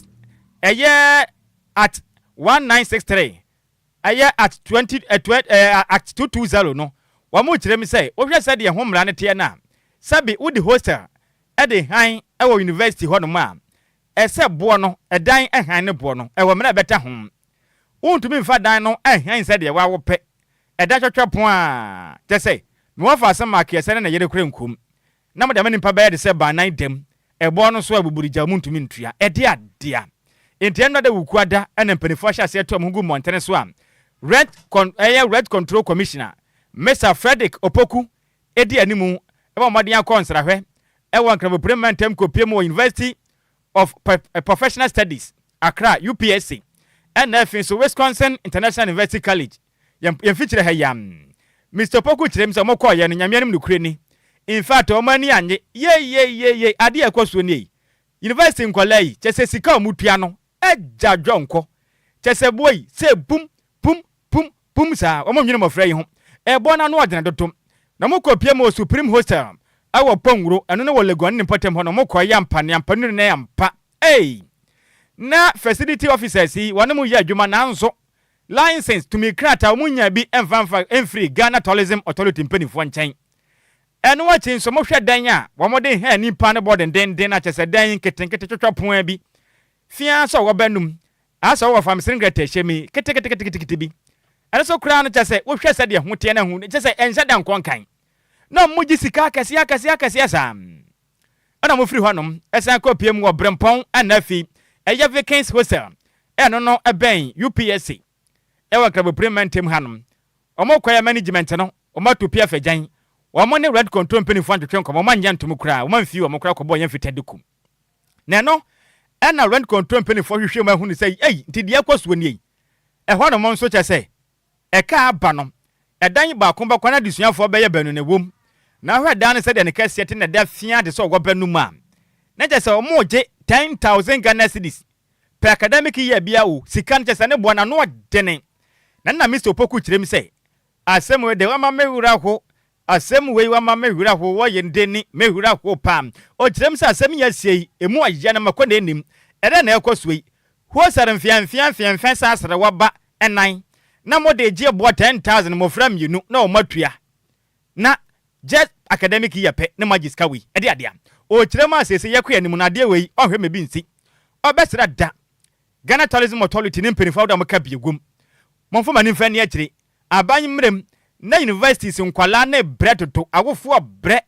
at 1963 at 20 act 220 no wa mo kire mi say o hwe said ye homra ne te na sabi udi hostel de han ewo university ho no ma ese bo no edan han ne bo no ewo mena beta ho untumi mfa dan no han said ye wa wo pe eda twetwe pon a te say me wo fa asem akese na yere kure nkum na mo de mani pa ba de se ba nan dem ebo no so abuburija mu ntumi ntua ede adea enti eno da wukuada ena mpanifo hya se to amhugu montene so am rent control commissioner Mr. Frederick Opoku edi animu eba modern akonsrahwe ewa nkrabo parliamentem kopiem University of Professional Studies Accra UPSC and so Wisconsin International University College yem feature hayam Mr. Opoku kirem so mokọ ye no nyamianim nukure ni in fact o mani anye ye ade akoso ni University nkwalai chese sika omutua no eja dwonko chese boy se bum sa o mo nwene mo fra yi ho ebo na no odene dotom na mokopiem o Supreme Hostel awo ponguro eno ne wo legon ni potem ho no mokọ yampa nu ne yampa na facility officers yi wonu mu ya adwuma na nso license to me krata munya bi enfree Ghana Tourism Authority mpanifo nchen eno wa chin so mo hwe dan a wo mo de ha nipa ne boden den na chese dan ketenkete twetwapon bi fia so wo banum asa wo fam sringrete hyemi ketekete bi ene so kura no chese wo hwe se de hote na hu chese enhye dan konkan na mo gi sika akase sa ana mo firi honom esan kopiem wo brempon anafi eye vacants hostel eno no eben UPSC ewa krabo parliamentem hanom omo kwaya management no omo to pia fagan omo ne red control mpanifo antwetwe nkomo omo anya ntom kura omo mfi omo kura kobo yem fitedekum na no ena red control mpanifo hwehwe ma hu ni say ntidi akoso ni ehwo no mo nso chese eka aba no edan ba ko ba kwana disuafo be ye banu ne wom na hwe dan se de ne kase te na da fia de so ogobanu ma na chese omo je 10,000 Ghana cedis per academic year bia wo sikan chese ne bo na no dene na Mr. Opoku kirem say asem we de wa ma mehura ho asem we wa ma mehura ho wo ye ndeni mehura ho pam o kirem say asem ya sei emu aye na makone nim ere na ekosoi ho sare mfian sa asre waba enan na mo de je bo 10,000 mo fra mienu na o matua na just academic year pe na magiska we ede ade o kirem asese yakwa nim na ade we ohwe mebi nsi obesra da Ghana Tourism Authority ni mpenifo da mo ka biegum monfo mani mfa ni akire aban mrem na universities nkwala na bretoto agofo bre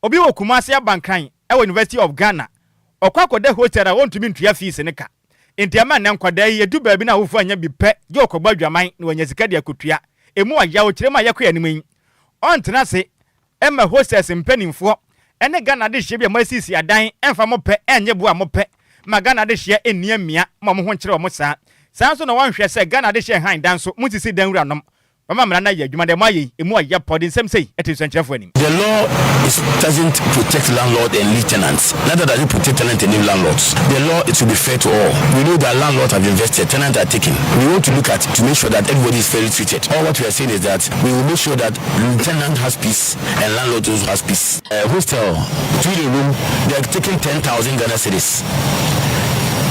obi wo Kumasi abankan e University of Ghana okwakoda hotel a wontumi ntua fees ne ka entiama na nkwada yi edu baabi na agofo anya bi pe je okogba dwaman na wanya sika de akotua emu aya wo kire ma yakwa animan ontena se emma hostels mpanimfo ene Ghana de hye bi amasisi adan emfa mo pe enye bo a mo pe ma Ghana de hye enia mia ma mo ho nkire mo saa sanso na wanhwe se Ghana de hye han dan so mutisi dan wura nom mama mra na ya adwuma de mayi emu aya podin sem sei eteso nkyerefo anim. The law doesn't protect landlord and lease tenants, neither does it protect tenant and new landlords. The law is to be fair to all. We know that landlords have invested, tenants are taking. We want to look at to make sure that everybody is fairly treated. All what we are saying is that we will make sure that the tenant has peace and landlord also has peace. Hostel, 3 room, they are taking 10,000 Ghana cedis.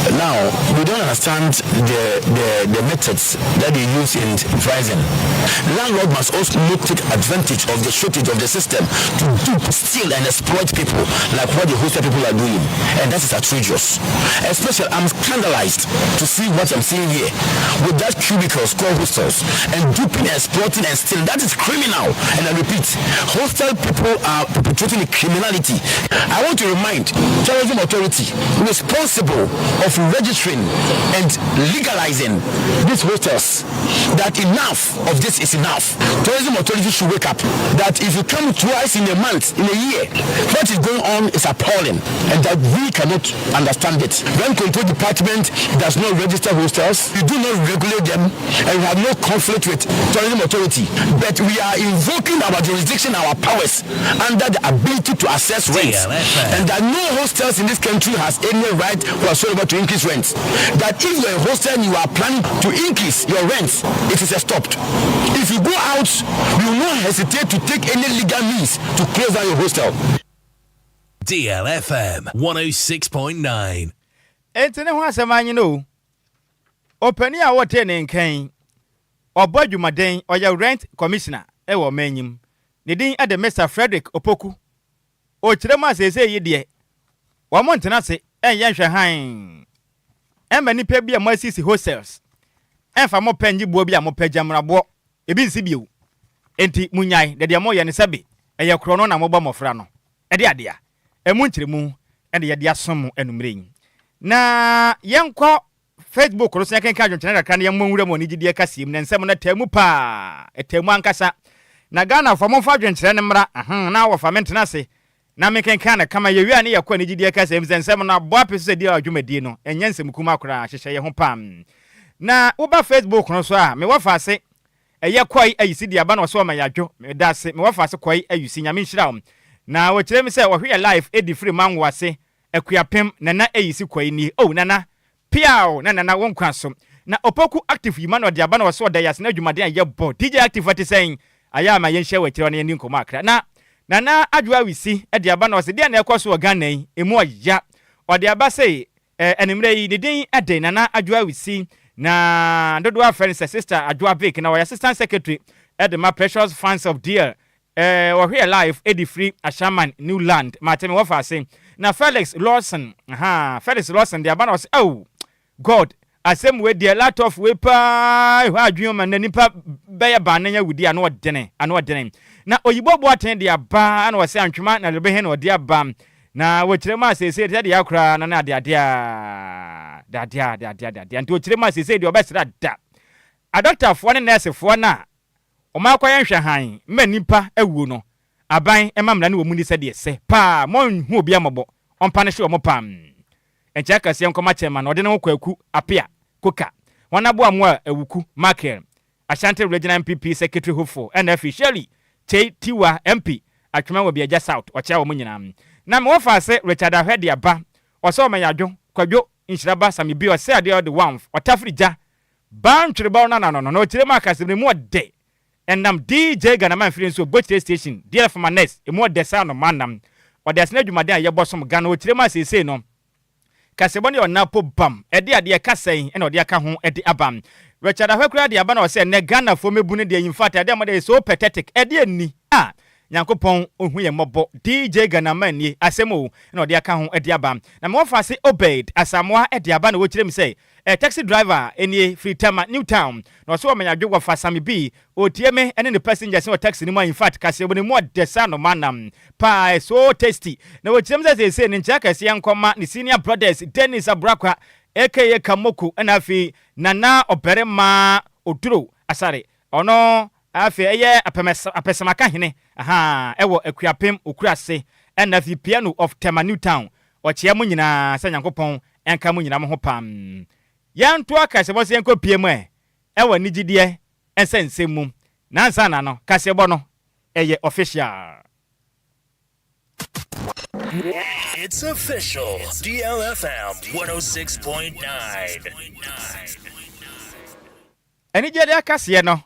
Now, we don't understand the methods that they use in pricing. Landlord must also not take advantage of the shortage of the system to steal and exploit people like what the hostel people are doing. And that is outrageous. Especially, I'm scandalized to see what I'm seeing here with that cubicles called hostels and duping, exploiting and stealing. That is criminal. And I repeat, hostel people are perpetrating criminality. I want to remind Tourism Authority responsible of of registering and legalizing these hostels, that enough of this is enough. Tourism authorities should wake up that if you come twice in a month, in a year, what is going on is appalling, and that we cannot understand it. When Control Department does not register hostels, we do not regulate them, and we have no conflict with tourism authority, but we are invoking our jurisdiction, our powers under the ability to assess rents, and that no hostels in this country has any right whatsoever to increase rents. That if you're a hostel and you are planning to increase your rents, it is stopped. If you go out, you will not hesitate to take any legal means to close down your hostel. DLFM 106.9. Entene ho asema no. Opani a wote ne nkan. Obo adwumaden oya rent commissioner e wo manyim. Ne din ade Mr. Frederick Opoku. O kirema sese yi de. Wo mo ntena se enye hwe han. Emma nipa bi a mo asisi hostels. Emfa mo panji buo bi a mo pajamrabo. Ebi nsi bio. Enti munyai de mo ye ne sebe. Eye kro no na mo ba mofra no. Ede ade a. Emu nkyiremu ede ye de asom enumre. Na yenko Facebook ro sen kan adwonkyene kakra na yemmwura mo ni gidie kasiem na nsem na tamu pa. Etamu ankasa. Na Ghana fa mo fa adwonkyene ne mra. Na wo fa mentena se. Na mekenka na kama yewia ne yakwa ne gidie kasiem nsem na bo apese se dia adwumadi no. Enye nsem kuma akora hyehye ye ho pam. Na uba Facebook no so a me wo fa se eye kwai ayisi dia ba na so ma yadwo me da se me wo fa se kwai ayisi nyame nhira wo. Na wo kire me se wo hwe life edi free man wase akuapem nana ayisi kwai ni nana piao nana wonkwa so na Opoku active yi ma na dia ba na so da yase na adwumade an ye bo DJ active ati sen aya ma ye nhye wo kire na ye ni nkoma akra na nana adwa wisi e dia ba na so dia na ekoso wo Ghana yi emu oya o dia ba se enimre yi ne din ade nana adwa wisi na dodo afere sister adwa Vic na wo assistant secretary at the precious funds of dear or here life edi free ashaman new land matemi wo fa say na Felix Lawson Felix Lawson the abana was God asem we the lot of we pa adwuma man nipa be ba na nya wudi ano odene na oyibo bo aten the aba na wo say antwuma na lebe he na odi aba na wo kire ma say say de akra na ade anti wo kire ma say say de obesra da a doctor fo ne nurse fo na o ma kwa yenhwe han ma nipa awu no aban emamra ne wo muni se de se pa mo hu obi amabo onpa ne hwe o mo pam encha kase nkoma chema na ode ne kwaku apia koka wana bo amwa awuku Michael Ashanti Regional MPP Secretary Hofo and officially Tiwa MP atwema wo biaja South o cha wo nyina na me wo fa se Richard Ahwede aba o so ma yadwo Kwadwo Nhyiraba Sammy bi o se ade o the one o tafrija ban twireba no kire ma kase ne mu ode enam DJ Ghana man free so both station DLFM next e mo de sound manam o de asna dwumade a ye bosom Ghana o kire ma sese no kaseboni o napo bam e de ade kasen e na o de aka ho e de abam Richard Ahwekura de aba na o se ne Ghana fo mebu ne de in fact ade mo de so pathetic e de ani Nyankopon ohu ye mobo DJ Ghana man ni asemo na o de aka ho e de abam na me fa se Obed Asamoah e de aba na wo kire mi say taxi driver eni free time Newtown no so manya dwo fa Sammy B o tieme ene ne passengers o taxi ni mo in fact kase boni mo desa no manam pa so tasty na wo kire mi say ne ncha kase yankoma ne senior brothers Dennis Abrakwa aka Kamoku na afi nana oberema oduro asare ono afi eye apesamaka hene ewo akuapem okurase na afi piano of Tema Newtown o chia mo nyina sa Nyankopon enka mo nyina mo ho pam yanto akase bo se enko piem ewo nigidie ensensemu nansa na no kasebo no eye official. It's official. DLFM 106.9. Eni jede akase no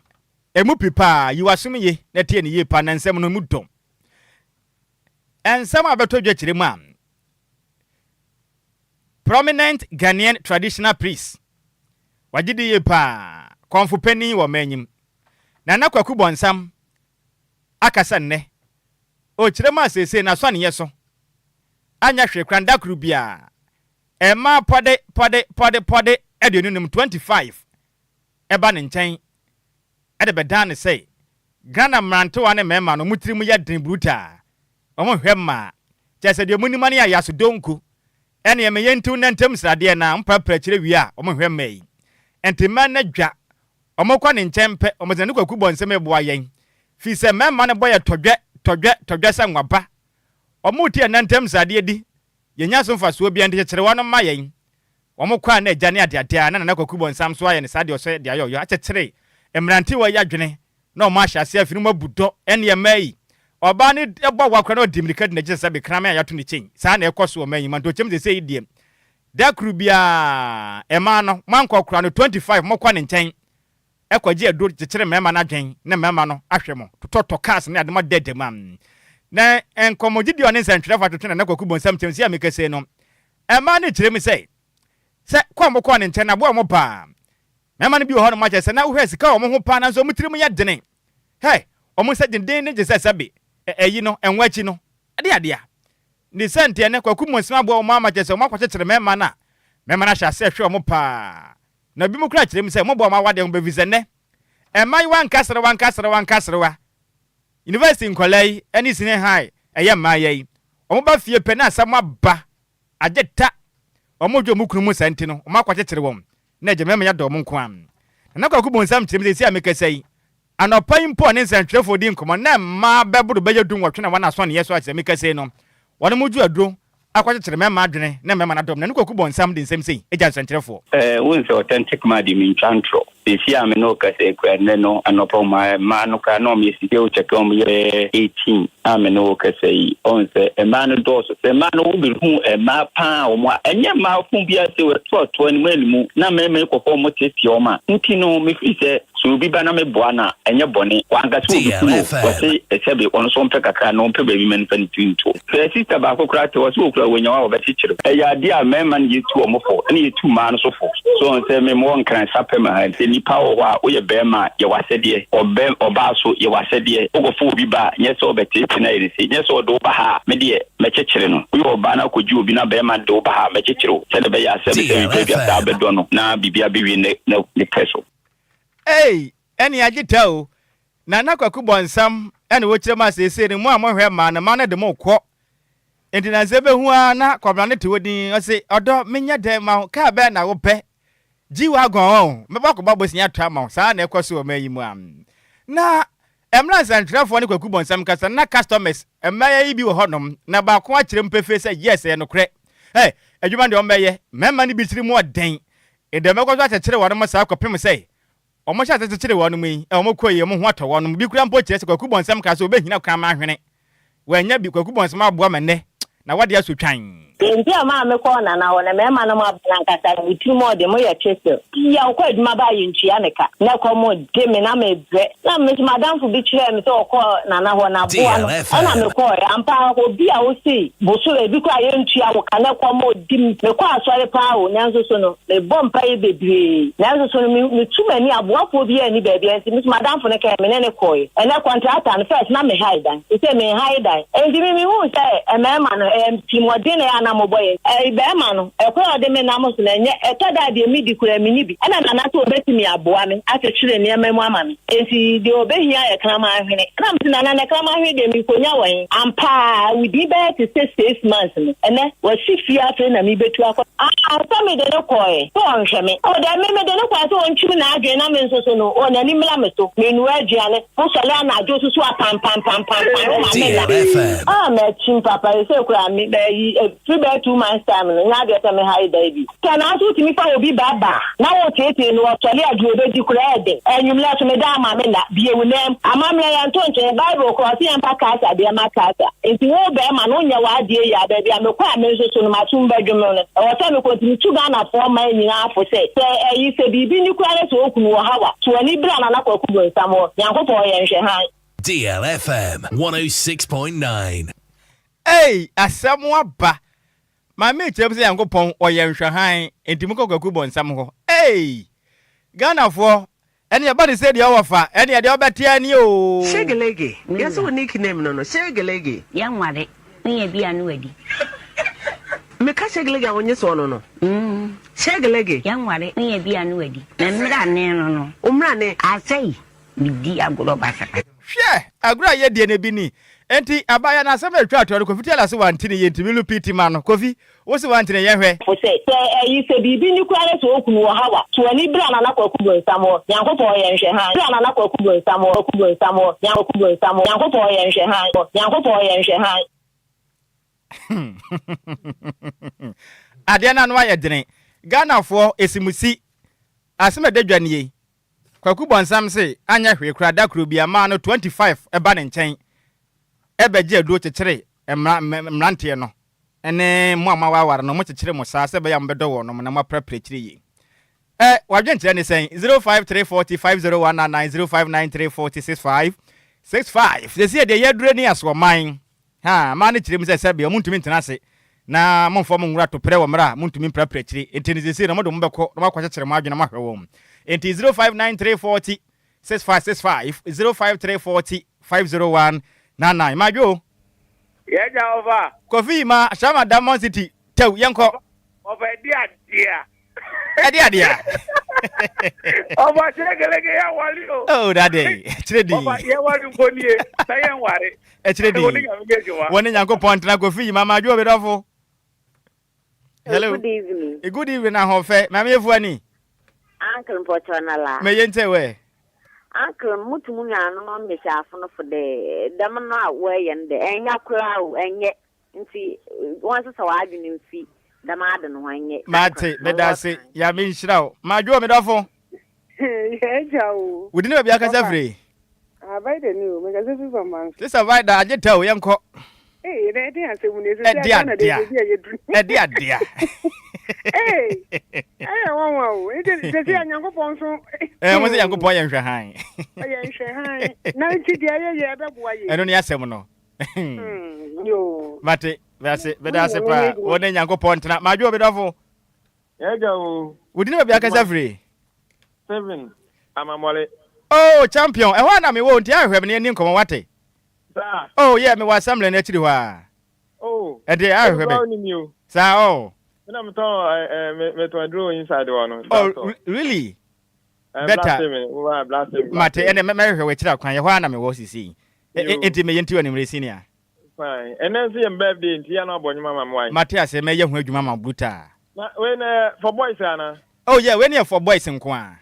emu pipa yiwasumi ye na tie ne ye pa na nsem no mu dom ensem abeto dwekire mu am prominent Ghanaian traditional priest wagidi ye pa konfu pani wo manyim na nakwaku bonsam akasa nne o kire ma sese na so ne yeso anya hwe kranda kru bia ema pode edunum 25 eba ne nchen ede bedan say Ghana mranto ane mema no mutiri mu ya den bruta omo hwemma chese de munimani ya yaso donku ene me yentu nantem srade na mpapra kire wi a omhwe mai entima na dwa omokwa ne nchempe omozane kwaku bonsem eboa yen fi se mema ne boye todwe sa nwaba omuti nantem srade di yenya so mfaso bia nde kire wono ma yen omokwa na agya ne adeade na kwaku bonsam so aye ne sade oso de ayoyo akekere emranti wa yadwene na o ma hyase afinu mabudo ene mai oba ne ebo wakra na odimirika de nagye sabe krama ya yato ne chen saa na ekoso o mai man to chem se idiem da kru bia ema no mankokra no 25 mokwa ne nchen ekwaje edo kekere mema na dwen na mema no ahwemo tototo cars na adema dedemam na enkomogidi one nsantwere fa totwe na kwaku bonsam chem se amikase no ema ne kire mi se kwa mokwa ne nchen na bo mo pa mema no bi ho no ma che se na wo hwesika o mo ho pa na so mutiri mu ya dene hey o mo se den ne je se sabe eyi no enwachi no ade ni sente ne kwaku monsima abo o mama che se o makwakekere mema na hyase hwe o mo pa na bi mu kra kire mi se mo bo ma wade ho bevize ne emai wankasere wa university nkolai ani sine high eye maye o mo ba fie pe na asam aba ageta o mo dwo mu kunu mu sente no o makwakekere wom na je mema ya do mo nko am na kwaku bonsam kire mi se amikasai anopa impo ne nsantwefo di nkomo na ma beburu beje dun wotwe na wana so ne yeso ase mikase no wona muju aduro akwakekere mema adwene na mema na dom na kwaku bonsam di nsem sei eja nsantwefo wonse authentic madi min chantro isi ame no kase kwene no anopa ma no ka no mi sike o check on ye 18 ame no kase onse e ma no doso se ma no bi hu e ma pa o mo enye ma fu bia se we to ni mu na meme kokko mo tete o ma nti no me fi se so bi ba na me boa na enye bone wanga so bi wose esebe on so mpe kakra no mpe baby men fan twinto se sister ba kokra te wose okra wonya wa ba chichiro e ya dia mema ni yetu o mo fo ni yetu ma no so fo so onse me mo nkran sape ma ni power wa oye bema ye wasede oba so ye wasede ogofo obi ba nyese obetete na irisi nyese odo ba ha me de me chechire no oye oba na koji obi na bema do ba ha me chechiro se de be ya se be bia ta bedo no na bibia biwi ne peso eni agita o na kwaku bonsam ene wo kire ma sese ni mu amohwe ma na ma na de mo kwo enti na zebe hu na kwabla ne te wodin o se odo menya de ma ka be na wo pe jiwa gon me ba ko ba bosia twa ma sa na ekoso o mayi mu am na emra santrafo ne kwaku bonsam kasa na customers emaya yi bi wo honom na ba ko akire mpefe se yes e no kre adwuma de o meye memma ne bi tiri mu oden e de me ko so akire wo no ma sa akopem se omo sha tete wonu mu omo koye mo ho atọ wonu bi kura mpo kire se kwaku bonsam ka so obehina kwa ma hwene wanya bi kwaku bonsam aboa menne na wade asotwan nti ama me ko na wona me ma no ma blankata wuti mo de mo ye chese ya ko aduma ba yinchi ya meka na ko mo de me na me bre na me madam fu bi kire me so ko na ho na boa no na me ko ampa ko bi a wo si boso e bi ko ayentu ya wo kana ko mo dim me ko asore pa wo nyanso so no me bompa ye bebre nyanso so no me tuma ni aboa ko bi ani ba bia nti me madam fu ne ka me ne ko e na contractor no first na me hide dan e say me hide dan e di me hu say e me ma no ti mo de na mo boy be ma no e ko de me na mo so na nye e to da de mi di kura mi ni bi ana na to obetimi aboa me akekire ne emamu ama me enti de obehia e krama ahwene kram ti na na krama ahwe de mi konya wan ampa we di be to 6 months no ene wa si fia fe na mi betu akọ so me de no ko e to onhwe me o de me de no kwa so onchimi na adwe na me nso so no o na ni mla me to me nu aduane o so le na adwo so pam o ma me la me chim papa e se kura mi be yi 2 months time no nya de se me hide baby kana so timi fa obi baba na wo tete no tole adwo be di kura ede enyumla so me da ma me la bie wunem amamla ya nto nche bible ko si ampa kasa de ma kasa enti wo be ma no nya wa de ya baby amekwa amenso so no matum badwum no o ta me kontinu tu Ghana for my nyina afo se yi se bibi ni kura so okunu wo hawa to ani bra na kwaku bonsam ho yankopɔ ye nhwe han DLFM 106.9 asɛm aba ma me kyerɛ sɛ yankopɔn ɔyɛ nhwɛhan enti mu kwaku bonsam ho Ghana for ene ya bani se dia ofa ene ya dia obete ani o Shegelege yeso wo nickname no Shegelege ya nware ne bia no wadi me ka Shegelege awonye so no Shegelege ya nware ne bia no wadi na mra ne no umra ne asai bidi agoro basaka hwe agura ye die ne bi ni enti abaya na asem atwa to Kofi tell us one tin ye ntimi lu piti ma no Kofi wo se one tin ye hwe o se yi se bibi ni kware so okunu wo hawa to ani bra na kwaku bo nsamo Nyankopon ye nhwe han bra na kwaku bo nsamo Nyankopon ye nhwe han Nyankopon ye nhwe han Ade na no aye dene Ghana fo esimusi asem dadwane kwaku bo nsam se anya hwe kura da kuro bia ma no 25 eba ne nchen ebeje adu chekere mrante no ene mo amawaware no mo chekere mo sa se be ya mbedo wo no na mo prepare chire yi wadwen kire ne sen 0534050199 0593406565 se de yedure ni aso man ha ma ne chire mu se be omuntumi ntena se na mo mfo mo nwura to pre wo mra muntumi prepare chire enti se na mo do mo bekọ na makwa chekere mo adwena ma hwe wo enti 0593406565 0534050199 majo Yeja over Kofi ma Shama Diamond City tew yenko over dia dia over chegelege ya wali o oh that day chiredi over ye wali ngonie sayen ware chiredi woni nyanko point na Kofi ma majo be dofo hello good evening good evening na hofe ma me efu ani uncle Pochonala me yente we uncle mutumu nyano no meshafu no for the dam no awe yende enya kura o enye nti won so wa adwene mfi dam ade no hanye mate medase ya me nhyirawo majo me dofo Yejawo wudi ne bia ka safre abaide ni o me ka sefi faman this avoid agetawo yenko de asemu ne se ya na de yedu dia wow. It is a young ponso. Was a young boy and Shahan. Now, I don't hear some. Mate, that's it. But that's a one young point. My job, it awful. We didn't be a every 7. I'm a molly. Oh, champion. I want me won't have any income. What? Oh, yeah, me was some actually. Oh, and they are you. So, I'm to draw inside one. Oh, really? Better. Mate, and America, which I can't. Why am I was see? It may into any senior. Fine. And then see a baby in Tiana Bonnie, Mamma. Matthias, a mayor who Mamma Buta. When for boys, Anna. Oh, yeah, when you're for boys and Quan.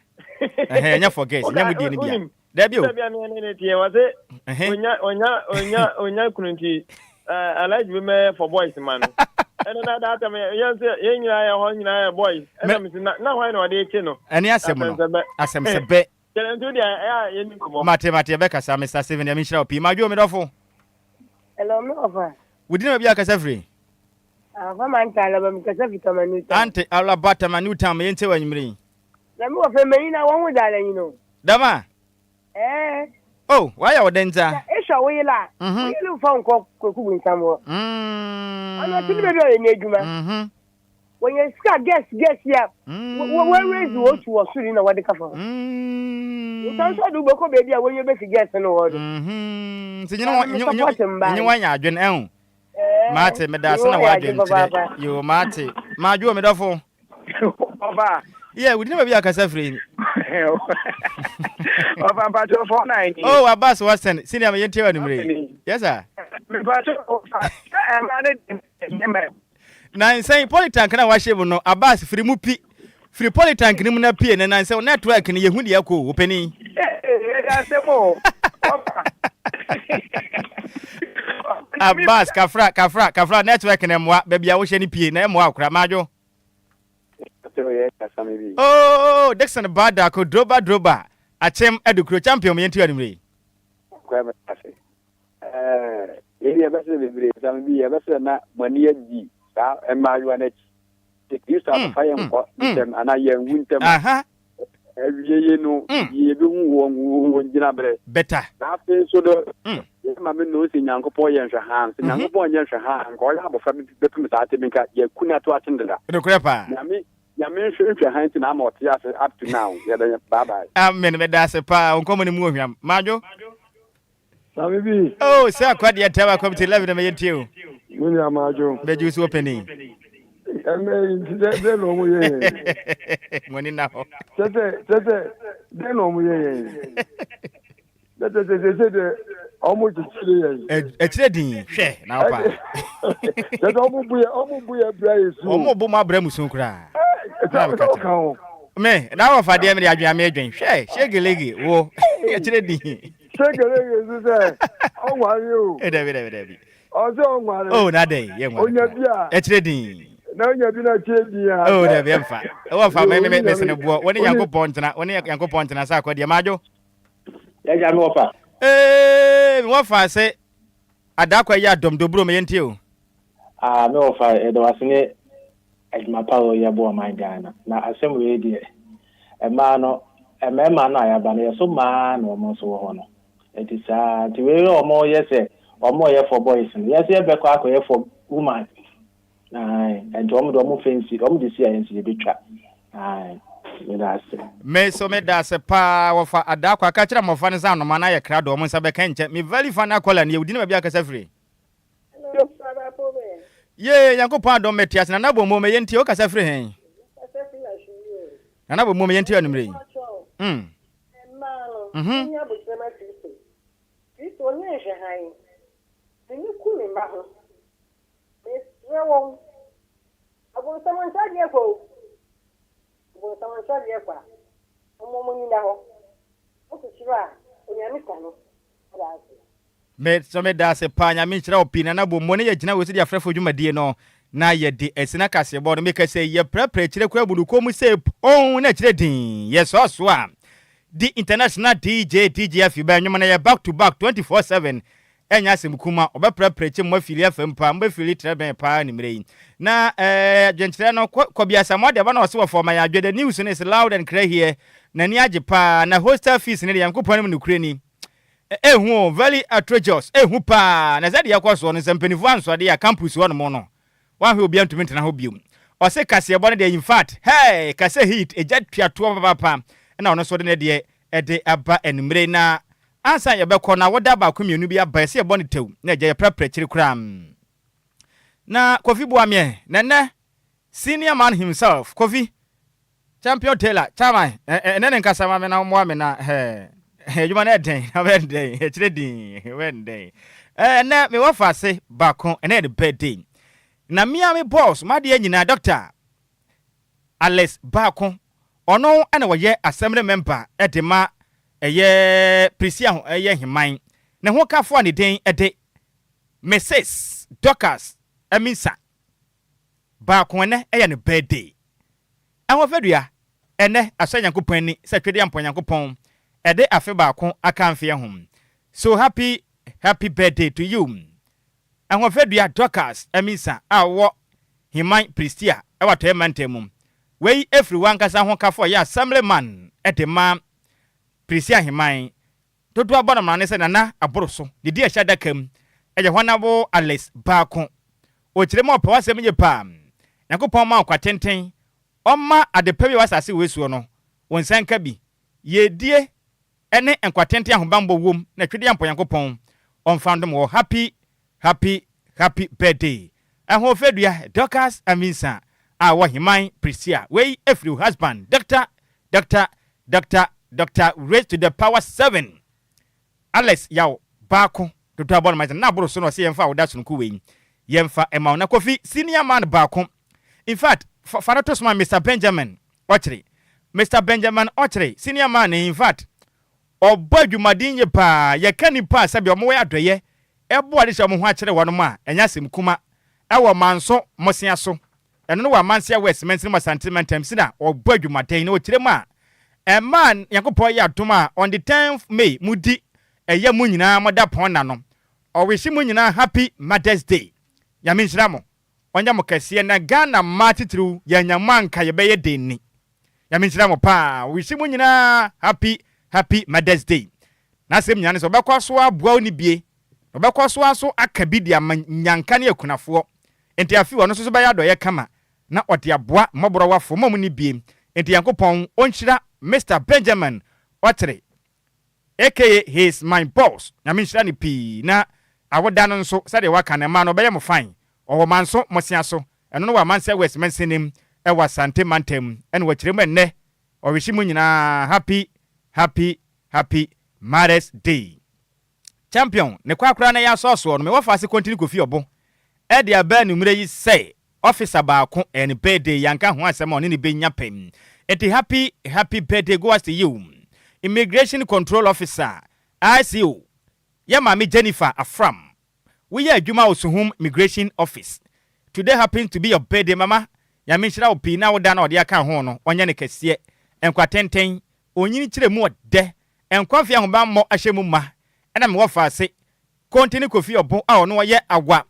I never forget. Never did him. Debut. Was it? On your country. I like women for boys, man. And another time, yes, boys. Now I know they can. And yes, as I'm a bet. Mate, Becca, Mr. Steven, I'm sure P. My job, Medofo. Hello, Nova. We didn't be a Casafri. Auntie, Alabata, my new town, and tell me. The more feminine, I won't die, you know. Dama. Oh, why are Denza? Esha wela. You look for cooking somewhere. I'm not going to need you. When you start guess here. Where is what you are shooting what the cover? You can't do Boko baby when you make a guess in the order. So you know, you want your gen Martin, Medasana, what you Marty, my job, Medofo. Yeah, we never be a Casafri. Oh, Abbas Watson, senior Yenty. Yes, sir. Now, saying Politan can I wash him no Abbas free mupi free Politan can him appear and I say network in Yahudiako, penny. Abbas, Kafra, network and what baby I wish any P and M. Cramajo. Oh, Dixon Bada could droba. A chem educro champion into anyway. Maybe a better be a better not when near G. And my one you start fire them and I win them. Aha. You know, you don't better. After so the mamma knows in Yanko Poy and Shahan, and Yanko Poy and Shahan, and call up a family to make a Kuna to attend that. The crapper. Yamin should your hands in Amot up to now. Bye bye. Amen, that's a pa on common movement. Majo? Oh, sir, quite yet tell come to 11 million to William Majo. The juice opening. Money now. Then, Almost a trading share now. That almost be a price. Almost Boma Bremusun cry. Me, now if I damn it, I made drink. Share leggy. Whoa, a trading. Shake a leg, how are you? Oh, that day, yeah, a trading. Now you're not changing. Oh, there be fine. Oh, for me, missing a boy. When you go point and when you can go point and I saw the Amajo. Yes, I'm offer. What if I say, I dark way yard, Dom Dobro, me and you. Ah, no, if I was in it at my power, ya boy, my Ghana. Now, I some way, dear. A man, I have been so man almost honor. It is to be or more, yes, or more for boys. Yes, yeah, back for woman. Aye, and Dom fancy, this year and see the big trap. Aye. Me so me da se pa wo fa adakwa ka kire mo fa ne san no mana ye kra do mo sa be kan che me very fan akola ne udi ne bia ka safri ye yankopon do metias na nabo mo me yenti o ka safri hen na nabo mo me yenti anumre nya bo sema Kristo ne je han ni ku me ma ho me rewo abo someone said ye ko someone said ye kwa omo ni na ho o ku chira onyami kanu me so me da se pa nyami chira opina na bo mo ne ye gina we se dia frefo dwumadie no na ye de esina kase bo no me ka se ye prepare chire kwa budu ko mu se on na chire din yes so a the international DJF ba nwoma na ye back to back 24/7 enya semkuma obeprepare chi mo afili FM pa mo afili treben pa ni mrei na gentile no kobiasa mo de ba na so for my adwe the news is loud and clear here na ni age pa na hostel fees ne yankopon mu nukreni ehu very outrageous ehu pa na zade yakoso no sempanifu anso de ya campus wo no mo no wa hwe obi antumi tena ho biom o se kase ebo ne de in fact hey kase hit eja tuato papa na ono so de ne de ede aba enumre na ansa ye bekọ na woda ba kwemienu bi aba se ebo ne tew na eja ye prepare chiri kram na Kofi Boamie nene senior man himself Kofi champion Taylor chama nene nkasa ma me na mo na juma na den abende chire din wende na me wafa se bako na the birthday na me boss ma de nyina doctor Alex bako ono ana woye assembly member edema eye prisia ho eye himan ne ho kafo ne den ede Mrs. Doctors Amisa bako ne eye ne birthday ahofadua ene asanyankopon ni setwede amponyankopon ede afe bako akamfe hom so happy birthday to you ahofadua Doctors Amisa awo himan pristia ewato emantemum wey everyone kasa ho kafo ya assembly man edema prisia himan todo abona mane se nana aboroso didi a shada kam eje honabo Alex bako o kiremo opa wasem ye pa yakopon ma kwatenten omma adepabi wasase wesuo no wonsanka bi yedie ene enkwatenten ahobambo wom na twede ampo yakopon onfandom wo happy birthday ahofedua Doctors Amisa our himan prisia wey every husband Doctor raised to the power 7 Alex yaw bako to abon my na boro so no se yemfa woda sunku we yemfa ema na Kofi senior man bako in fact fanatos man Mr. Benjamin Ochre senior man in fact obadwumadin ye pa ye kani pa sabi omo we adoye ebo ade se omo ho akere wono ma enya semkuma ewo manso mosia so eno no wa mansia west mensin ma sentiment sina obadwumadin na okire ma a man yakopon ya toma on the 10th May mudi eye mu nyina moda pon na no o wishi mu nyina happy Mother's Day ya minshiramo onya mo kase na Ghana matitru ya nyamanka ye beye denni ya minshiramo pa wishi mu nyina happy Mother's Day na sem nyane so bekwaso aboa ni bie obekwaso aso akabidi amanyanka ne akunafo enti afi wono so be ya do ye kama na ode aboa moboro wafo mom ni bie enti yankopon onhyira Mr. Benjamin Ochre aka he's my boss na minshira ni pi na awoda no nso sade waka na ma no beye mo fine owo manso mosia so eno no wa manse west mensenim e wa sante mantem ene wa kirem enne o wishi mu nyina happy Mother's Day champion ne kwakra na ya so no me wafa se continue kofi obo e de aba numre yi say officer baako and birthday yanka ho asem on ne benya pem eti happy birthday goes to you immigration control officer ICO ya mami Jennifer Afram we are adwuma osuhum immigration office today happens to be your birthday mama ya menshira opi na woda na ode aka ho no onye ne kese enkwatenten onyini kire mu ode enkwafia ho ba mo ahyemu ma ena me wofa ase continue kofi obo a ono ye agwa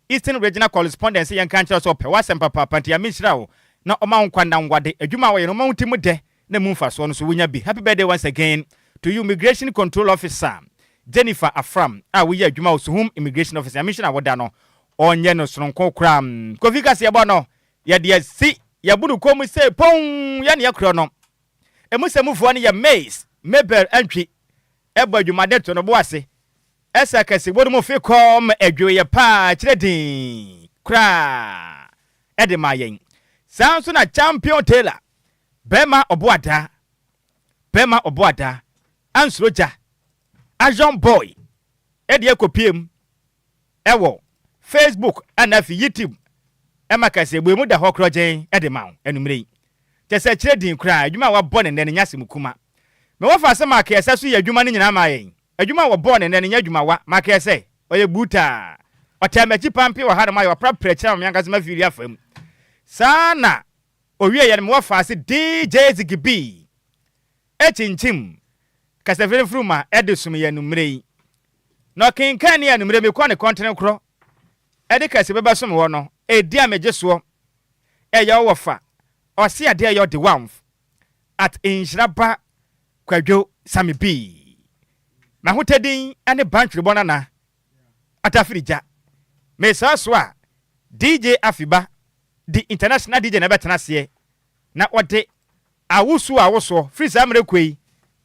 Eastern Regional Correspondence yan kan kire so pe wasem papa panti ya menshira wo na oma nkwa na ngwade adwuma wo ye no ma wuti mu de na mu mfa so no so wonya bi happy birthday once again to you immigration control officer Jennifer Afram we are adwuma osuhum immigration officer ya menshira woda no onye no sonko kram kofi kase ye bo no ya de si ya bunu komu se pon ya ne yakro no emusemufuo ne ya Maze Mabel Antwi ebo adwumade to no bo ase esa kase bodu mo fi kom adwo ye pa kiredin kra ede mayen sanso na champion Taylor Bema Oboada Ansroja Ajon Boy ede ekopiem ewo Facebook and YouTube Emma kase bo mu da hokrojen ede mawo enumre tese kiredin kra adwuma wa bone ne nyase mukuma me wo fa se maka ese so ye adwuma ne nyina ma yen adwuma wo bone ne nya adwuma wa maka ese oye buta otamachi pampi wa hada ma yo prapre me yanka se ma firi afam sana owie ye me wo fa se DJ Zigibi echinchim kase fere fruma edesum ye numre no kinkan ye numre me kwa ne konten kro ede kase beba som wo no edi amejeso eya wo fa Osi ade yo the one at Nhyiraba Kwadwo Sammy B. Ma hotedin ane bank ribona na atafirija. Me so a DJ Afiba the international DJ na betena se na ode awuso free samre kwei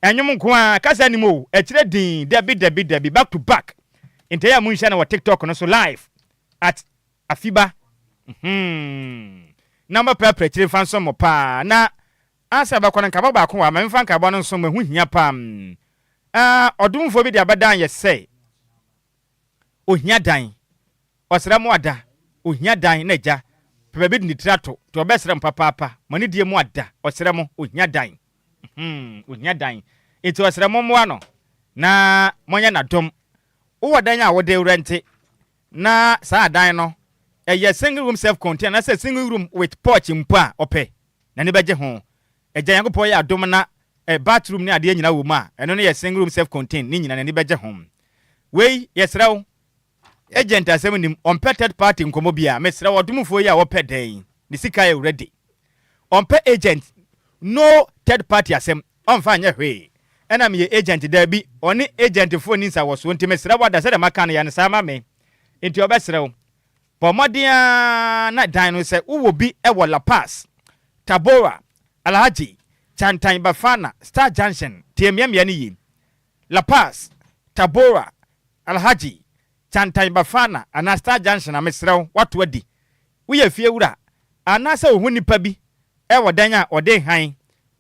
enwum nko a kasa ni mo e kire din debi back to back inte ya munhya na wa TikTok no so live at Afiba Number prepare chire fan so mo pa na asa ba kwana nkaba ba ko wa memfa nkaba no so mahu hia pam odumfo bi de abadan ye say ohia dan osra mu ada ohia dan na ja pepe bi ni trato to obesra papa mani die mu ada osra mu ohia dan ohia dan enti osra mu mo ano na monya na dom wo dan a wo de rente na sa dan no a single room self-contained. I said single room with porch in pa ope. Na ne beje ho. E jango po ya dom na a bathroom ne ade nyina wo ma. Eno ne single room self-contained ni nyina ne beje ho. We yesraw agent asem nim on third party nkomo bia mesra wodumfo ya wo peden. Ni sika e ready. On pe agent no third party asem on fa nya hwe. Ena me agent da bi oni agent fo ni nsa wo so nti mesra wada se de maka na ya ne sama me. Enti obesraw Pomodia na dino se uwo bi ewo La Paz, Tabora, Alhaji, Chantain Bafana, Star Junction, TMM yani La Paz, Tabora, Alhaji, Chantain Bafana, and Star Junction amesrao watu wadi. Uye fie ura, anasa uhuni pabi, ewo danya ode hain,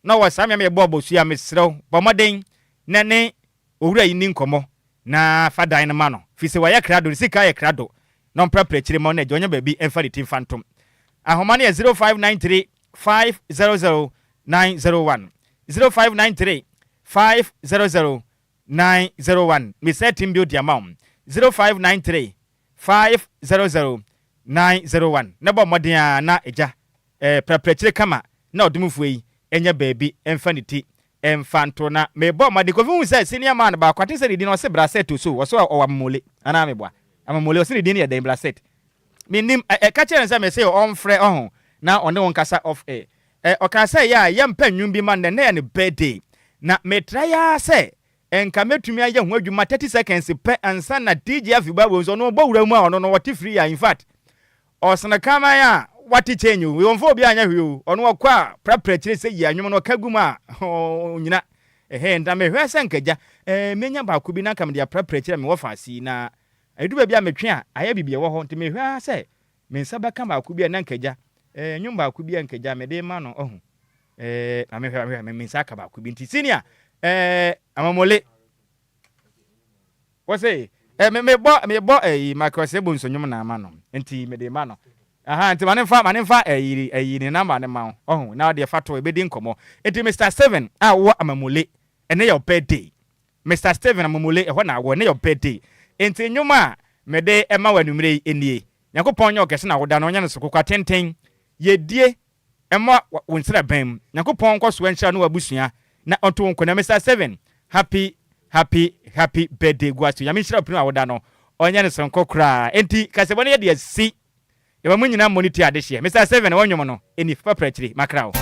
no wasami me bobo suya mesrao, pomodin, nene, ura ini nkomo, na fada ina mano, fise waya krado, nisika ya krado, non prepare chire mo na jonya baby emfa de tin phantom ahoma na 0593 500 901 0593 500 901 me set him build the amount 0593 500 901 na bo modern na eja prepare chire kama na odumufu yi enya baby emfa de ti emfanto na me bo made ko fu say senior man ba kwate say di no se bracelet so wo so owamole ana me bo amamole osini din ya dembla set minim ka chere nsa me say on frɛ ɔho na ɔne won kasa off air ɔkasa ya yempa nwum bi man na ya ne birthday na me try ya say enka metumi aye ho adwuma 30 seconds pe ansa na DJ Afiba wo so no bawura mu a ɔno no wɔte free ya in fact ɔsena kama ya wati chenyu we wonfo bi anya hwe ɔno ɔkwa prapra kire say ya nwum no kaguma nyina nda me hwe senkaja menya ba ku bi na kam dia prapra kire me wo fa si na edu ba bia metwe a aya bibie wo ho nti me hwa se me nsa baka ba ku bia na nkaja nwum ba ku bia nkaja me de ma no ohu ame hwa me nsa ka ba ku bi nti senior amamole What say? Me bought a microsable so nyum na ama no. Enti me de ma no. Aha, enti manemfa ni number ne ma. Oh, now the fato e be din komo. Enti Mr. 7 wo amamule. Ene your birthday. Mr. 7 amamule e ho na wo ne your birthday. Enti nyuma me de ema wanumre enie. Yakopon nye okese na woda no nya no sokokwa tenten. Yedie ema wonsira bam. Yakopon kwaso anhia no abusua na onto nko na Mr. 7. Happy birthday guasto. Yami shira pinu awoda no. Onya ne sonko kra. Enti kasebone ye de si. Eba munyina moniti ade hye. Mr. 7 wonwom no eni paprachiri makrao.